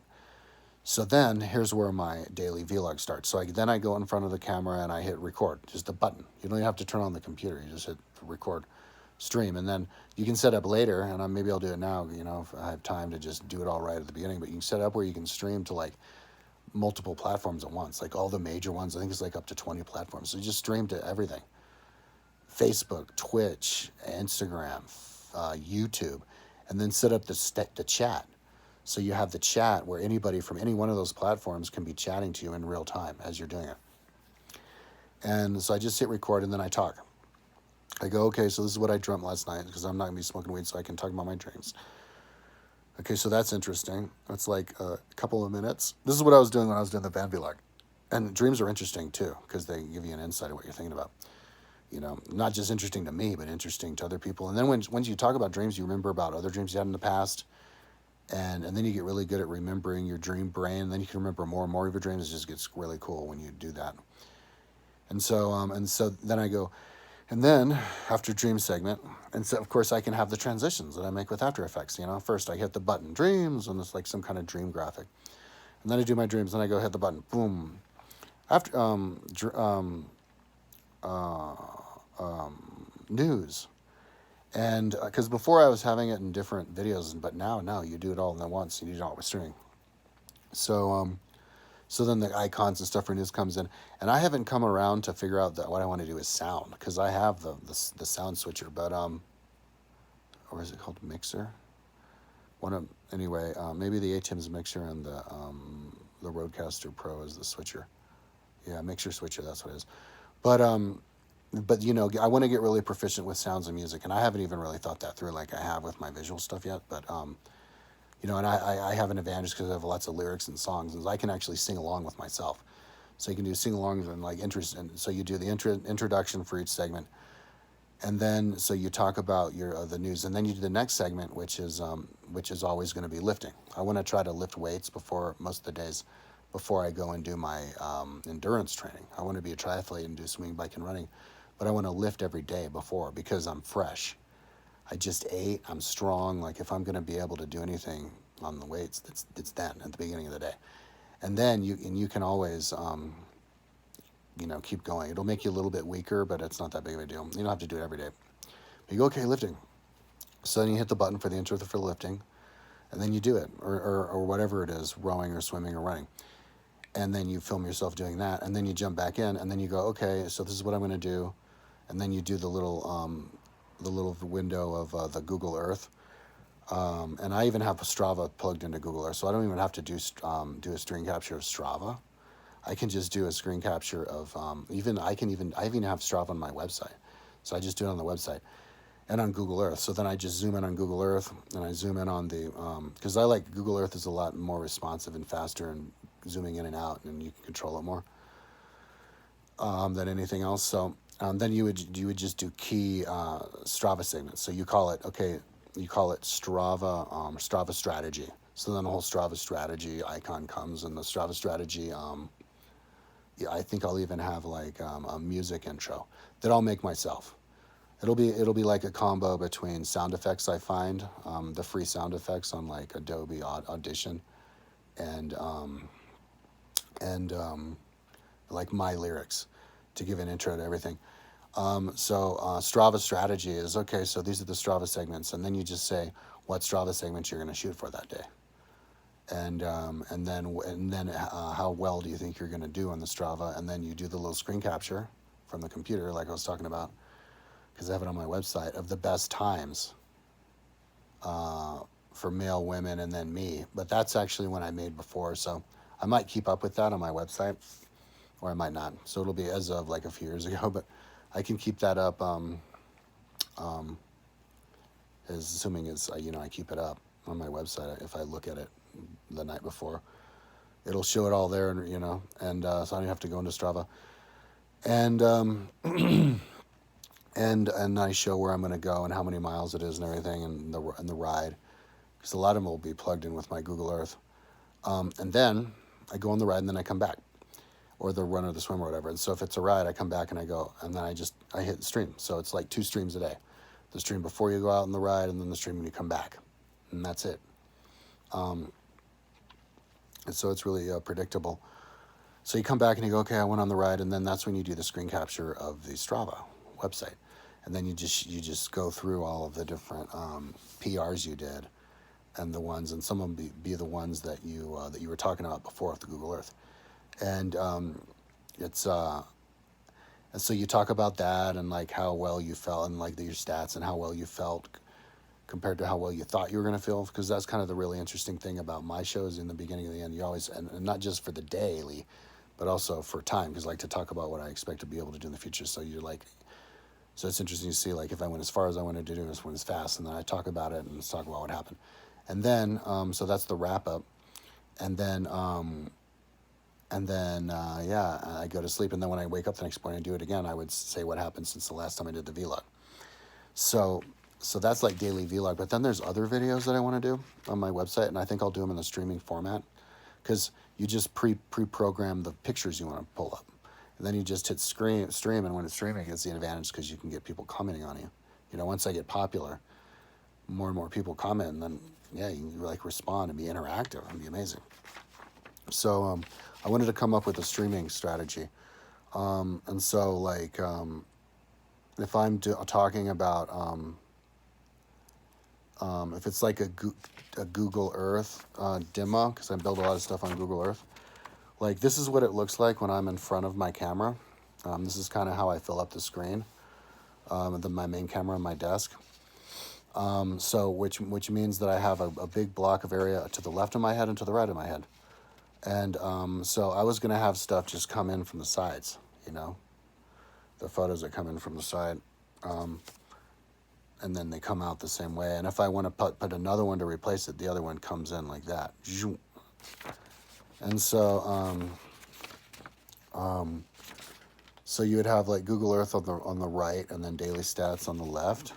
S1: So then here's where my daily vlog starts. So then I go in front of the camera and I hit record, just a button. You don't even have to turn on the computer. You just hit record, stream, and then you can set up later, and maybe I'll do it now, if I have time to just do it all right at the beginning, but you can set up where you can stream to like multiple platforms at once, like all the major ones. I think it's like up to 20 platforms. So you just stream to everything. Facebook, Twitch, Instagram, YouTube, and then set up the chat. So you have the chat where anybody from any one of those platforms can be chatting to you in real time as you're doing it. And so I just hit record, and then I talk. I go, okay, so this is what I dreamt last night, because I'm not going to be smoking weed, so I can talk about my dreams. Okay, so that's interesting. It's like a couple of minutes. This is what I was doing when I was doing the van vlog. And dreams are interesting, too, because they give you an insight of what you're thinking about. Not just interesting to me, but interesting to other people. And then once you talk about dreams, you remember about other dreams you had in the past. And then you get really good at remembering your dream brain. And then you can remember more and more of your dreams. It just gets really cool when you do that. And so then I go, and then after dream segment, and so of course I can have the transitions that I make with After Effects. First I hit the button dreams, and it's like some kind of dream graphic. And then I do my dreams, then I go hit the button, boom. After news. And because before I was having it in different videos, but now you do it all at once. You do it all with streaming. So then the icons and stuff for news comes in, and I haven't come around to figure out what I want to do is sound, because I have the sound switcher, but or is it called mixer? Maybe the ATEM's mixer and the Rodecaster Pro is the switcher. Yeah, mixer switcher, that's what it is. But I want to get really proficient with sounds and music, and I haven't even really thought that through like I have with my visual stuff yet. But and I have an advantage because I have lots of lyrics and songs, and I can actually sing along with myself. So you can do sing-alongs and like interest, and so you do the introduction for each segment, and then so you talk about your the news, and then you do the next segment, which is always going to be lifting. I want to try to lift weights most of the days before I go and do my endurance training. I want to be a triathlete and do swing, bike, and running, but I want to lift every day before, because I'm fresh. I just ate. I'm strong. Like if I'm going to be able to do anything on the weights, it's then at the beginning of the day, and then you can always keep going. It'll make you a little bit weaker, but it's not that big of a deal. You don't have to do it every day. But you go, okay, lifting. So then you hit the button for the intro for lifting, and then you do it, or whatever it is, rowing or swimming or running. And then you film yourself doing that, and then you jump back in, and then you go, okay, so this is what I'm going to do, and then you do the little window of the Google Earth, and I even have Strava plugged into Google Earth, so I don't even have to do a screen capture of Strava. I can just do a screen capture of I even have Strava on my website, so I just do it on the website and on Google Earth. So then I just zoom in on Google Earth, and I zoom in on the because I like Google Earth is a lot more responsive and faster and zooming in and out, and you can control it more than anything else. So then you would just do key Strava segments. So you call it Strava strategy. So then the whole Strava strategy icon comes, and the Strava strategy. I think I'll even have like a music intro that I'll make myself. It'll be like a combo between sound effects I find, the free sound effects on like Adobe Audition, and like my lyrics to give an intro to everything. So Strava strategy is, okay, so these are the Strava segments, and then you just say what Strava segments you're going to shoot for that day. And then how well do you think you're going to do on the Strava? And then you do the little screen capture from the computer, like I was talking about, because I have it on my website, of the best times for male, women, and then me. But that's actually one I made before, so I might keep up with that on my website, or I might not. So it'll be as of like a few years ago, but I can keep that up, assuming as I keep it up on my website. If I look at it the night before, it'll show it all there, and so I don't have to go into Strava, and and I show where I'm going to go and how many miles it is and everything, and the ride, because a lot of them will be plugged in with my Google Earth, and then I go on the ride and then I come back, or the run or the swim or whatever. And so if it's a ride, I come back and I go, and then I hit stream. So it's like 2 streams a day, the stream before you go out on the ride, and then the stream when you come back, and that's it. And so it's really predictable. So you come back and you go, okay, I went on the ride, and then that's when you do the screen capture of the Strava website, and then you just go through all of the different PRs you did, and the ones, and some of them be the ones that you were talking about before with the Google Earth, and and so you talk about that and like how well you felt and like your stats and how well you felt compared to how well you thought you were going to feel, because that's kind of the really interesting thing about my shows in the beginning and the end. You always, and not just for the daily, but also for time, because I like to talk about what I expect to be able to do in the future. So it's interesting to see, like, if I went as far as I wanted to do, this went as fast, and then I talk about it and let's talk about what happened. And then, so that's the wrap up. And then, I go to sleep, and then when I wake up the next morning and do it again, I would say what happened since the last time I did the vlog. So that's like daily vlog, but then there's other videos that I want to do on my website, and I think I'll do them in the streaming format, because you just pre-program the pictures you want to pull up, and then you just hit stream, and when it's streaming, it's the advantage because you can get people commenting on you. Once I get popular, more and more people comment, and then you can like respond and be interactive. It'd be amazing. So I wanted to come up with a streaming strategy, and so like if I'm talking about if it's like a Google Earth demo, because I build a lot of stuff on Google Earth, like this is what it looks like when I'm in front of my camera. This is kind of how I fill up the screen, my main camera on my desk. So which means that I have a big block of area to the left of my head and to the right of my head. And so I was going to have stuff just come in from the sides, the photos that come in from the side. And then they come out the same way. And if I want to put another one to replace it, the other one comes in like that. And so, so you would have like Google Earth on the right, and then daily stats on the left.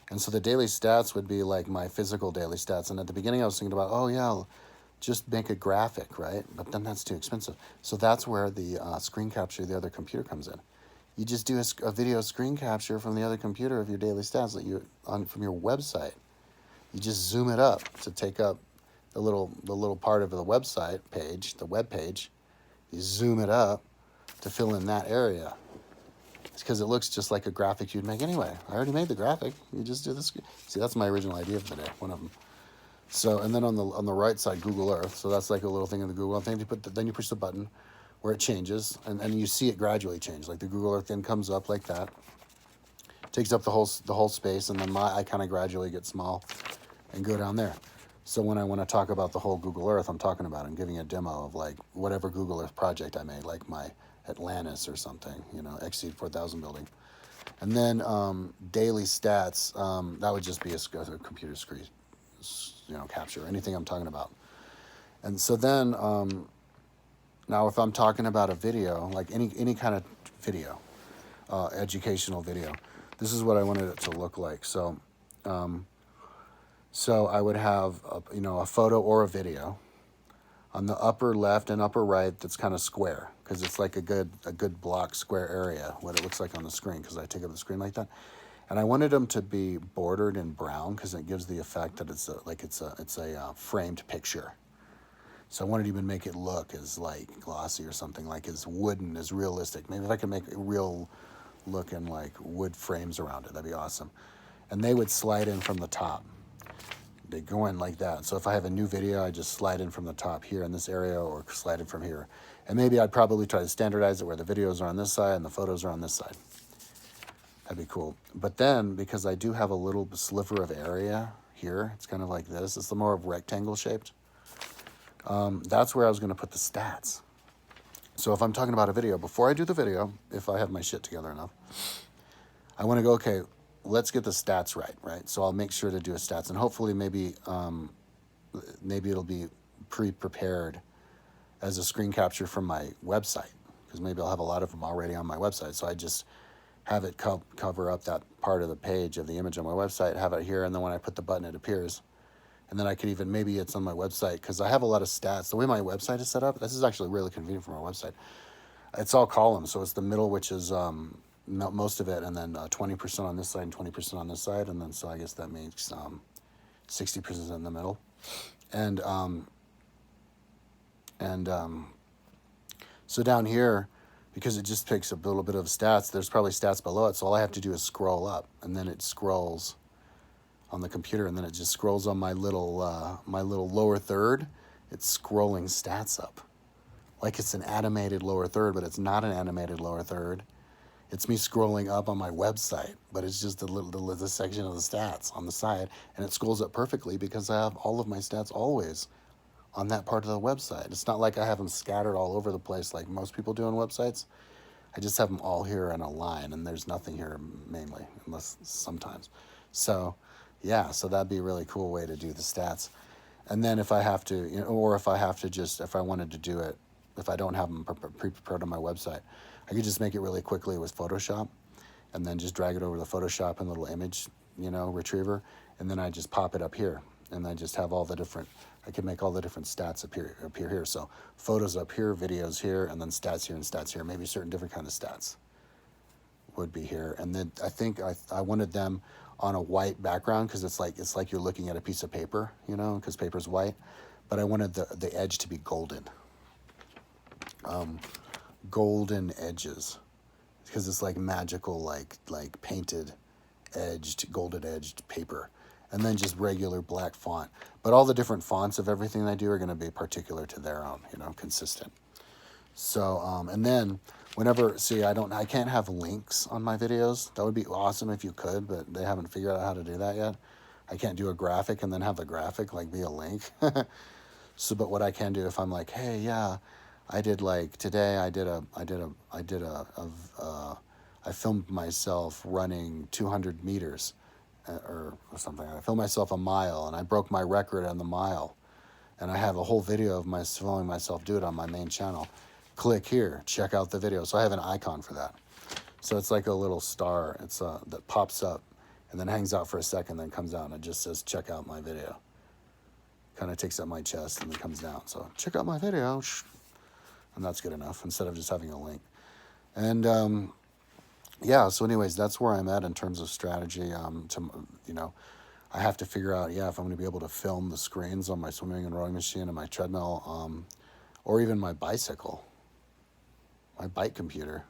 S1: And so the daily stats would be like my physical daily stats. And at the beginning, I was thinking about, I'll just make a graphic, right? But then that's too expensive. So that's where the screen capture, the other computer comes in. You just do a video screen capture from the other computer of your daily stats that you on from your website. You just zoom it up to take up the little part of the website page, the web page. You zoom it up to fill in that area. It's because it looks just like a graphic you'd make anyway. I already made the graphic. You just do this. See, that's my original idea for the day. One of them. So, and then on the right side, Google Earth. So that's like a little thing in the Google thing. Then you push the button where it changes, and you see it gradually change. Like the Google Earth then comes up like that, takes up the whole space, and then I kind of gradually get small and go down there. So when I want to talk about the whole Google Earth, I'm talking about it and giving a demo of like whatever Google Earth project I made, like my Atlantis or something, Exceed 4000 building. And then daily stats, that would just be a computer screen, capture, anything I'm talking about. And so then, now if I'm talking about a video, like any kind of video, educational video, this is what I wanted it to look like. So, so I would have a photo or a video on the upper left and upper right that's kind of square, because it's like a good block square area, what it looks like on the screen, because I take up the screen like that. And I wanted them to be bordered in brown because it gives the effect that it's a framed picture. So I wanted to even make it look as like glossy or something, like as wooden, as realistic. Maybe if I could make a real looking like wood frames around it, that'd be awesome. And they would slide in from the top. They go in like that. So if I have a new video, I just slide in from the top here in this area, or slide in from here. And maybe I'd probably try to standardize it where the videos are on this side and the photos are on this side. That'd be cool. But then, because I do have a little sliver of area here, it's kind of like this. It's more of rectangle shaped. That's where I was going to put the stats. So if I'm talking about a video, before I do the video, if I have my shit together enough, I want to go, okay, let's get the stats right? So I'll make sure to do a stats, and hopefully maybe it'll be pre-prepared as a screen capture from my website, because maybe I'll have a lot of them already on my website. So I just have it cover up that part of the page of the image on my website, have it here, and then when I put the button, it appears. And then I could even, maybe it's on my website, because I have a lot of stats. The way my website is set up, this is actually really convenient for my website. It's all columns, so it's the middle, which is most of it, and then 20% on this side and 20% on this side, and then so I guess that makes 60% in the middle. And so down here, because it just picks up a little bit of stats, there's probably stats below it, so all I have to do is scroll up, and then it scrolls on the computer, and then it just scrolls on my little lower third. It's scrolling stats up like it's an animated lower third, but it's not an animated lower third. It's me scrolling up on my website, but it's just the section of the stats on the side, and it scrolls up perfectly because I have all of my stats always on that part of the website. It's not like I have them scattered all over the place like most people do on websites. I just have them all here in a line, and there's nothing here mainly, unless sometimes. So yeah, so that'd be a really cool way to do the stats. And then if I have to, or if I have to if I wanted to do it, if I don't have them pre-prepared on my website, I could just make it really quickly with Photoshop, and then just drag it over the Photoshop and little image, retriever, and then I just pop it up here, and I just have I can make all the different stats appear here. So photos up here, videos here, and then stats here and stats here. Maybe certain different kind of stats would be here. And then I think I wanted them on a white background, because it's like you're looking at a piece of paper, because paper's white. But I wanted the edge to be golden. Golden edges, because it's like magical, like painted edged, golden edged paper. And then just regular black font. But all the different fonts of everything I do are going to be particular to their own, consistent. So, and then I can't have links on my videos. That would be awesome if you could, but they haven't figured out how to do that yet. I can't do a graphic and then have the graphic be a link. So, but what I can do, if I'm like, hey, yeah, I did today, I filmed myself running 200 meters or something. I filmed myself a mile, and I broke my record on the mile. And I have a whole video of filming myself do it on my main channel. Click here, check out the video. So I have an icon for that. So it's like a little star. It's that pops up and then hangs out for a second, then comes out, and it just says, check out my video. Kind of takes up my chest and then comes down. So check out my video. And that's good enough, instead of just having a link. And yeah, so anyways, that's where I'm at in terms of strategy. You know, I have to figure out, yeah, if I'm going to be able to film the screens on my swimming and rowing machine and my treadmill, or even my bicycle, my bike computer.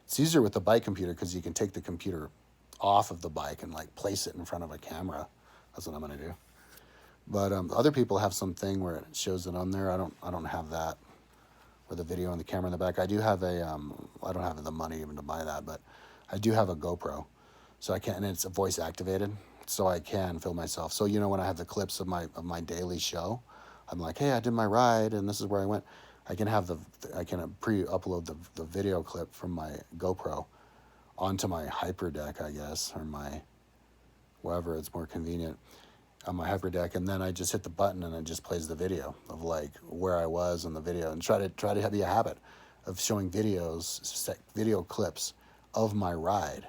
S1: It's easier with the bike computer because you can take the computer off of the bike and like place it in front of a camera. That's what I'm going to do. But other people have something where it shows it on there. I don't have that with a video and the camera in the back. I do have a I don't have the money even to buy that, but I do have a GoPro, so I can, and it's voice activated, so I can film myself. So you know when I have the clips of my daily show, I'm like, hey, I did my ride and this is where I went. I can have I can pre-upload the video clip from my GoPro onto my Hyperdeck, I guess, or my wherever it's more convenient on my Hyperdeck, and then I just hit the button and it just plays the video of like where I was in the video, and try to be a habit of showing video clips of my ride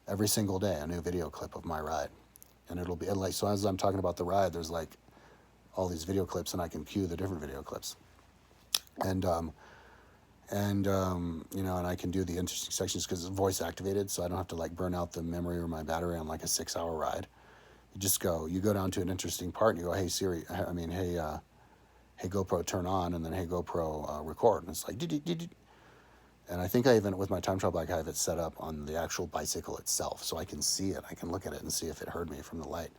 S1: every single day, a new video clip of my ride, and it'll be and like, so as I'm talking about the ride, there's like all these video clips, and I can cue the different video clips, and you know, and I can do the interesting sections because it's voice activated, so I don't have to like burn out the memory or my battery on like a 6 hour ride. You go down to an interesting part and you go, hey Siri, hey GoPro, turn on, and then hey GoPro, record, and it's like, and I think I even with my time trial bike, I have it set up on the actual bicycle itself, so I can see it. I can look at it and see if it heard me from the light.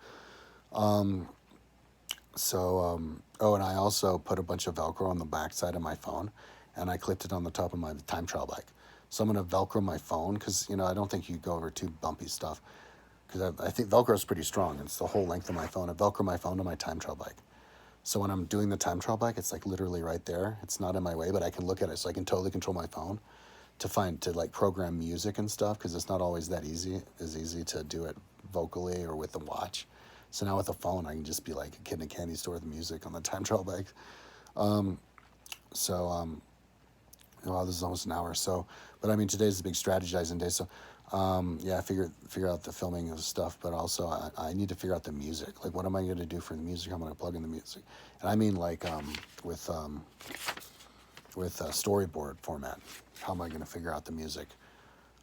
S1: Oh, and I also put a bunch of Velcro on the back side of my phone, and I clipped it on the top of my time trial bike. So I'm gonna Velcro my phone because you know I don't think you go over too bumpy stuff because I think Velcro is pretty strong. It's the whole length of my phone. I Velcro my phone to my time trial bike. So when I'm doing the time trial bike, it's like literally right there. It's not in my way, but I can look at it, so I can totally control my phone to like program music and stuff because it's not always that easy to do it vocally or with the watch. So now with the phone, I can just be like a kid in a candy store with music on the time trial bike. So Wow, this is almost an hour. So, but I mean, today's a big strategizing day. So, yeah, figure out the filming of stuff, but also I need to figure out the music. Like, what am I going to do for the music? I'm going to plug in the music, and I mean like with storyboard format. How am I going to figure out the music,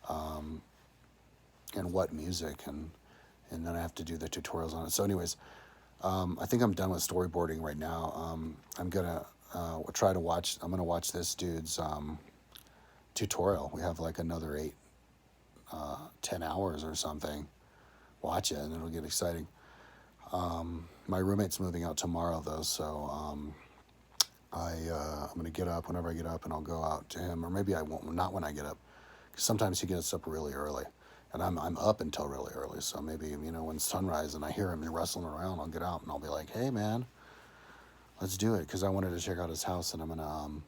S1: and what music, and then I have to do the tutorials on it. So, anyways, I think I'm done with storyboarding right now. I'm gonna try to watch. I'm gonna watch this dude's tutorial. We have like another 10 hours or something. Watch it, and it'll get exciting. My roommate's moving out tomorrow, though, so I'm gonna get up whenever I get up, and I'll go out to him, or maybe I won't. Not when I get up, because sometimes he gets up really early, and I'm up until really early. So maybe when sunrise and I hear him rustling around, I'll get out and I'll be like, "Hey, man, let's do it," because I wanted to check out his house, and I'm gonna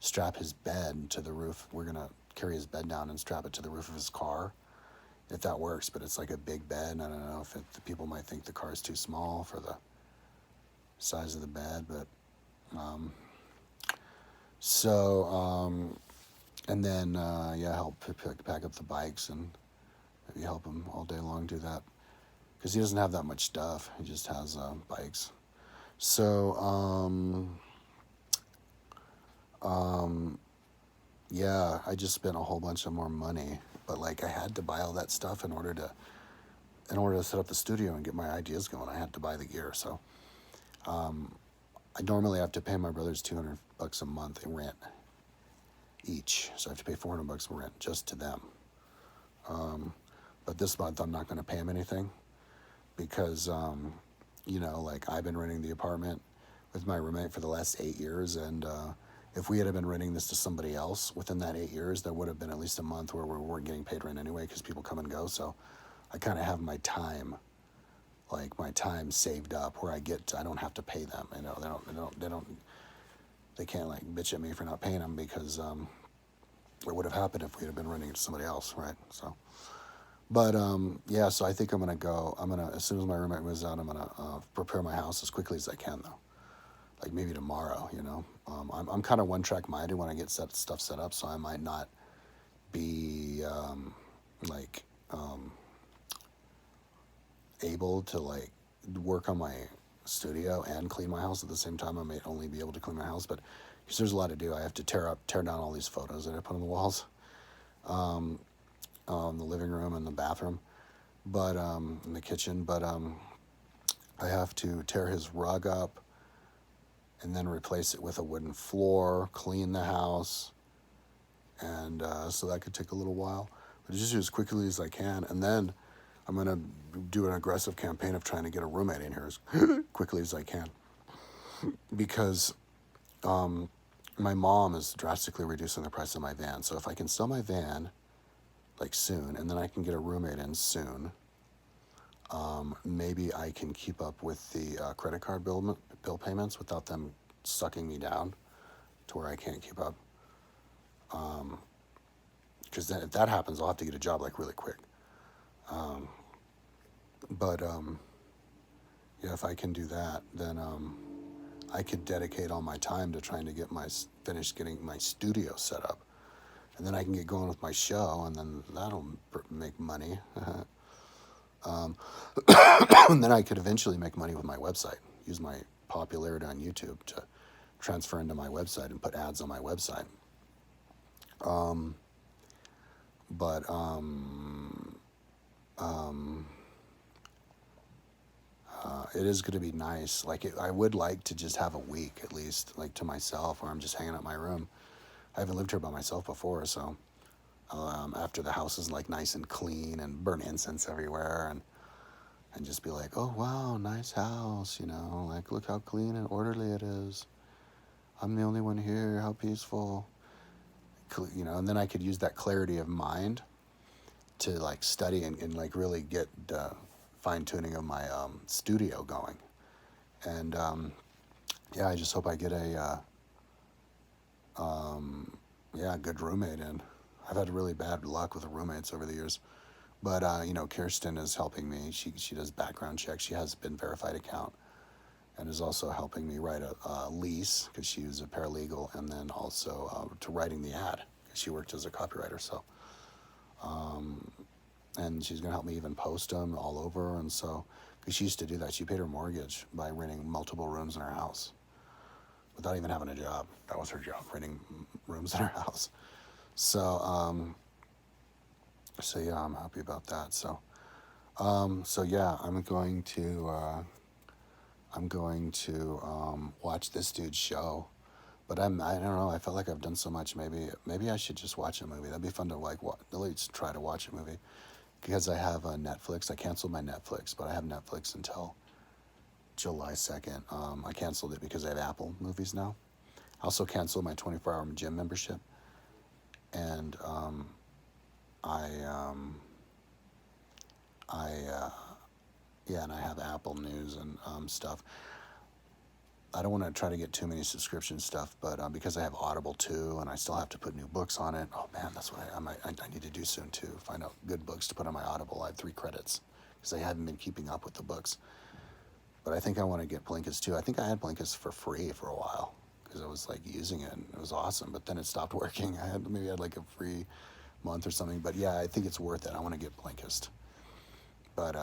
S1: strap his bed to the roof. We're gonna carry his bed down and strap it to the roof of his car, if that works. But it's like a big bed. I don't know if the people might think the car is too small for the size of the bed, but and then help pack up the bikes and maybe help him all day long do that because he doesn't have that much stuff. He just has bikes. So yeah, I just spent a whole bunch of more money, but like I had to buy all that stuff in order to set up the studio and get my ideas going. I had to buy the gear. So I normally have to pay my brothers $200 a month in rent each, so I have to pay $400 in rent just to them. But this month I'm not going to pay them anything because like I've been renting the apartment with my roommate for the last 8 years, and if we had been renting this to somebody else within that 8 years, there would have been at least a month where we weren't getting paid rent anyway because people come and go. So I kind of have my time saved up where I don't have to pay them. They can't like bitch at me for not paying them because what would have happened if we had been renting it to somebody else, right? So, but yeah, so I think I'm gonna go. As soon as my roommate moves out, I'm gonna prepare my house as quickly as I can, though. Like maybe tomorrow, I'm kind of one-track minded when I get stuff set up, so I might not be able to like work on my studio and clean my house at the same time. I may only be able to clean my house, but because there's a lot to do, I have to tear down all these photos that I put on the walls. the living room and the bathroom, but in the kitchen. But I have to tear his rug up and then replace it with a wooden floor, clean the house, and so that could take a little while. But just do as quickly as I can, and then I'm gonna do an aggressive campaign of trying to get a roommate in here as quickly as I can, because my mom is drastically reducing the price of my van. So if I can sell my van like soon, and then I can get a roommate in soon, maybe I can keep up with the credit card bill payments without them sucking me down to where I can't keep up. Because then if that happens, I'll have to get a job like really quick. But yeah, if I can do that, then I could dedicate all my time to trying to finish getting my studio set up, and then I can get going with my show, and then that'll make money. And then I could eventually make money with my website. Use my popularity on YouTube to transfer into my website and put ads on my website. But it is going to be nice. I would like to just have a week at least, like to myself, where I'm just hanging out in my room. I haven't lived here by myself before, so after the house is like nice and clean and burn incense everywhere, and just be like, oh wow, nice house, like look how clean and orderly it is. I'm the only one here. How peaceful, And then I could use that clarity of mind to like study and like really get fine tuning of my studio going, and yeah, I just hope I get a good roommate in. I've had really bad luck with the roommates over the years, but Kirsten is helping me. She does background checks. She has been verified account, and is also helping me write a lease because she was a paralegal, and then also to writing the ad because she worked as a copywriter. So, and she's gonna help me even post them all over, and so because she used to do that, she paid her mortgage by renting multiple rooms in her house without even having a job. That was her job, renting rooms in her house. So, so yeah, I'm happy about that. So yeah, I'm going to watch this dude's show, but I don't know. I felt like I've done so much. Maybe I should just watch a movie. That'd be fun to like. At least try to watch a movie, because I have Netflix. I canceled my Netflix, but I have Netflix until July 2nd. I canceled it because I have Apple Movies now. I also canceled my 24-hour gym membership, and and I have Apple News and stuff. I don't want to try to get too many subscription stuff, but because I have Audible too, and I still have to put new books on it. Oh man, that's what I need to do soon too. Find out good books to put on my Audible. I have 3 credits because I haven't been keeping up with the books. But I think I want to get Blinkist too. I think I had Blinkist for free for a while because I was like using it and it was awesome. But then it stopped working. I had like a free month or something. But yeah, I think it's worth it. I want to get Blinkist. But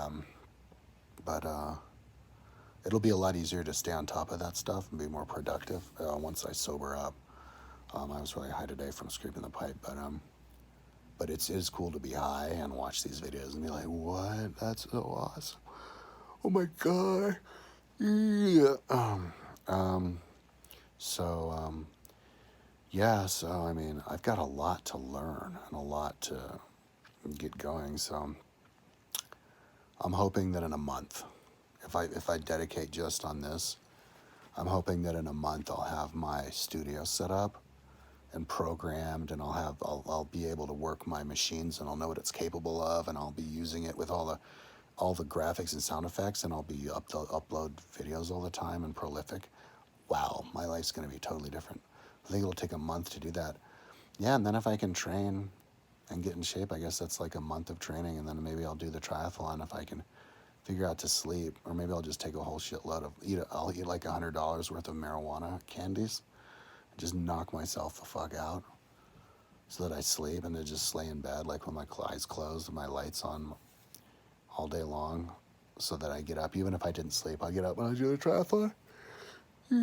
S1: it'll be a lot easier to stay on top of that stuff and be more productive once I sober up. I was really high today from scraping the pipe, but it is cool to be high and watch these videos and be like, what? That's so awesome. Oh my God. Yeah. So I mean, I've got a lot to learn and a lot to get going. So I'm hoping that in a month, if I dedicate just on this, I'm hoping that in a month I'll have my studio set up and programmed, and I'll be able to work my machines, and I'll know what it's capable of, and I'll be using it with all the graphics and sound effects, and I'll be upload videos all the time and prolific. Wow, my life's gonna be totally different. I think it'll take a month to do that. Yeah, and then if I can train and get in shape, I guess that's like a month of training, and then maybe I'll do the triathlon if I can figure out to sleep, or maybe I'll just take a whole shitload of I'll eat like $100 worth of marijuana candies, and just knock myself the fuck out, so that I sleep and then just lay in bed like with my eyes closed and my lights on all day long, so that I get up. Even if I didn't sleep, I'll get up when I do the triathlon. I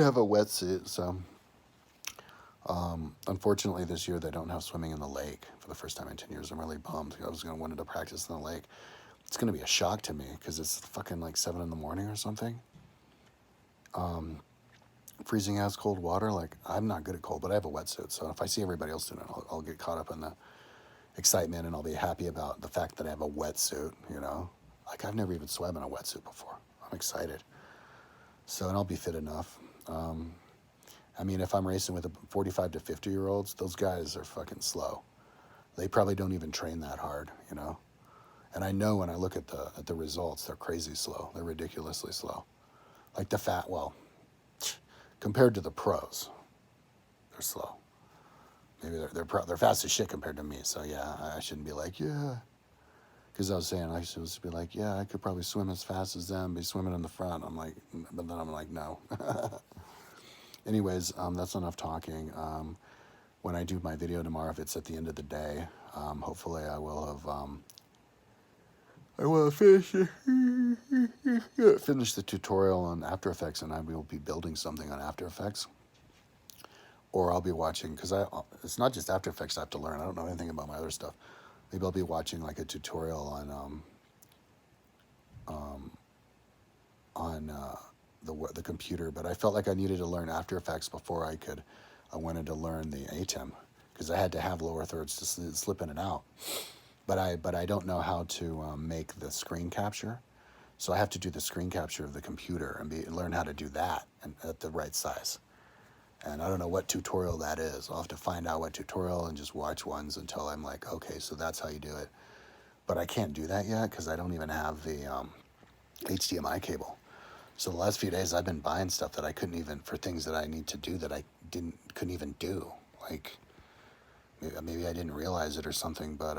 S1: have a wetsuit, so Unfortunately, this year they don't have swimming in the lake for the first time in 10 years. I'm really bummed. I was wanted to practice in the lake. It's going to be a shock to me because it's fucking like 7 in the morning or something. Freezing ass cold water. Like, I'm not good at cold, but I have a wetsuit. So if I see everybody else doing it, I'll get caught up in the excitement and I'll be happy about the fact that I have a wetsuit, you know? Like, I've never even swam in a wetsuit before. I'm excited. So, and I'll be fit enough. I mean, if I'm racing with 45 to 50-year-olds, those guys are fucking slow. They probably don't even train that hard, you know? And I know when I look at the results, they're crazy slow. They're ridiculously slow. Like compared to the pros, they're slow. Maybe they're fast as shit compared to me. So yeah, I shouldn't be like, yeah. Because I was saying I should be like, yeah, I could probably swim as fast as them, be swimming in the front. I'm like, but then I'm like, no. Anyways, that's enough talking. When I do my video tomorrow, if it's at the end of the day, hopefully I will have finish the tutorial on After Effects, and I will be building something on After Effects. Or I'll be watching, because it's not just After Effects I have to learn. I don't know anything about my other stuff. Maybe I'll be watching like a tutorial on the computer. But I felt like I needed to learn After Effects before I wanted to learn the ATEM, because I had to have lower thirds to slip in and out. But I don't know how to make the screen capture. So I have to do the screen capture of the computer and learn how to do that at the right size. And I don't know what tutorial that is. I'll have to find out what tutorial and just watch ones until I'm like, okay, so that's how you do it. But I can't do that yet because I don't even have the HDMI cable. So the last few days I've been buying stuff that I couldn't even, for things that I need to do that I couldn't even do. Like, maybe I didn't realize it or something, but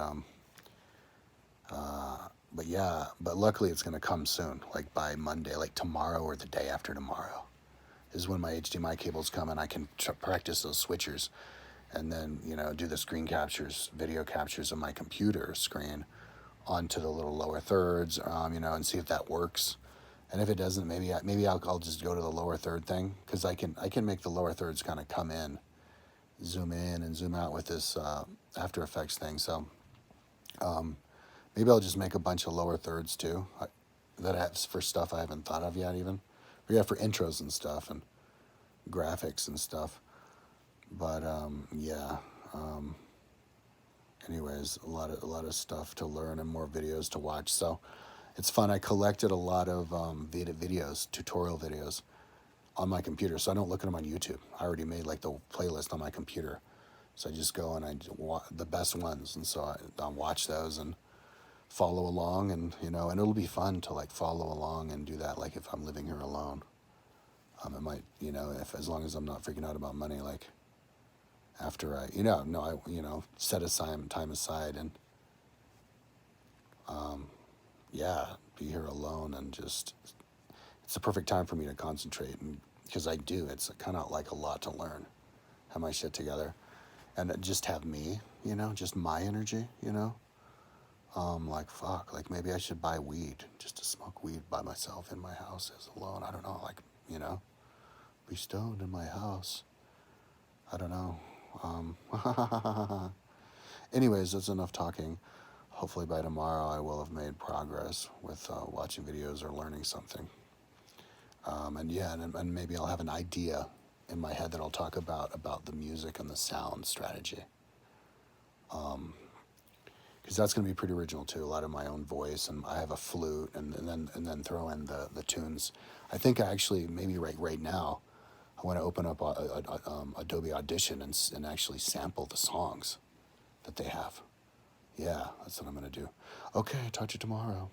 S1: yeah, but luckily it's going to come soon, like by Monday, like tomorrow or the day after tomorrow is when my HDMI cables come and I can practice those switchers and then, you know, do the screen captures, video captures of my computer screen onto the little lower thirds, you know, and see if that works. And if it doesn't, maybe I'll just go to the lower third thing, because I can make the lower thirds kind of come in, zoom in and zoom out with this After Effects thing. So maybe I'll just make a bunch of lower thirds too, that I have for stuff I haven't thought of yet even. But yeah, for intros and stuff and graphics and stuff. But yeah. Anyways, a lot of stuff to learn and more videos to watch. So it's fun. I collected a lot of videos, tutorial videos on my computer. So I don't look at them on YouTube. I already made like the playlist on my computer. So I just go and I watch the best ones. And so I'll watch those and follow along, and you know, and it'll be fun to like follow along and do that. Like if I'm living here alone, it might, you know, as long as I'm not freaking out about money, like after I set time aside and yeah, be here alone, and just it's the perfect time for me to concentrate, and because it's kind of like a lot to learn, have my shit together, and just have me, you know, just my energy, you know. Like fuck, like maybe I should buy weed just to smoke weed by myself in my house as alone. I don't know, like, you know, be stoned in my house. I don't know. Anyways, that's enough talking. Hopefully by tomorrow I will have made progress with watching videos or learning something. And yeah, and maybe I'll have an idea in my head that I'll talk about the music and the sound strategy. Because that's going to be pretty original too. A lot of my own voice, and I have a flute, and then throw in the tunes. I think I actually maybe right now I want to open up Adobe Audition and actually sample the songs that they have. Yeah, that's what I'm going to do. Okay, talk to you tomorrow.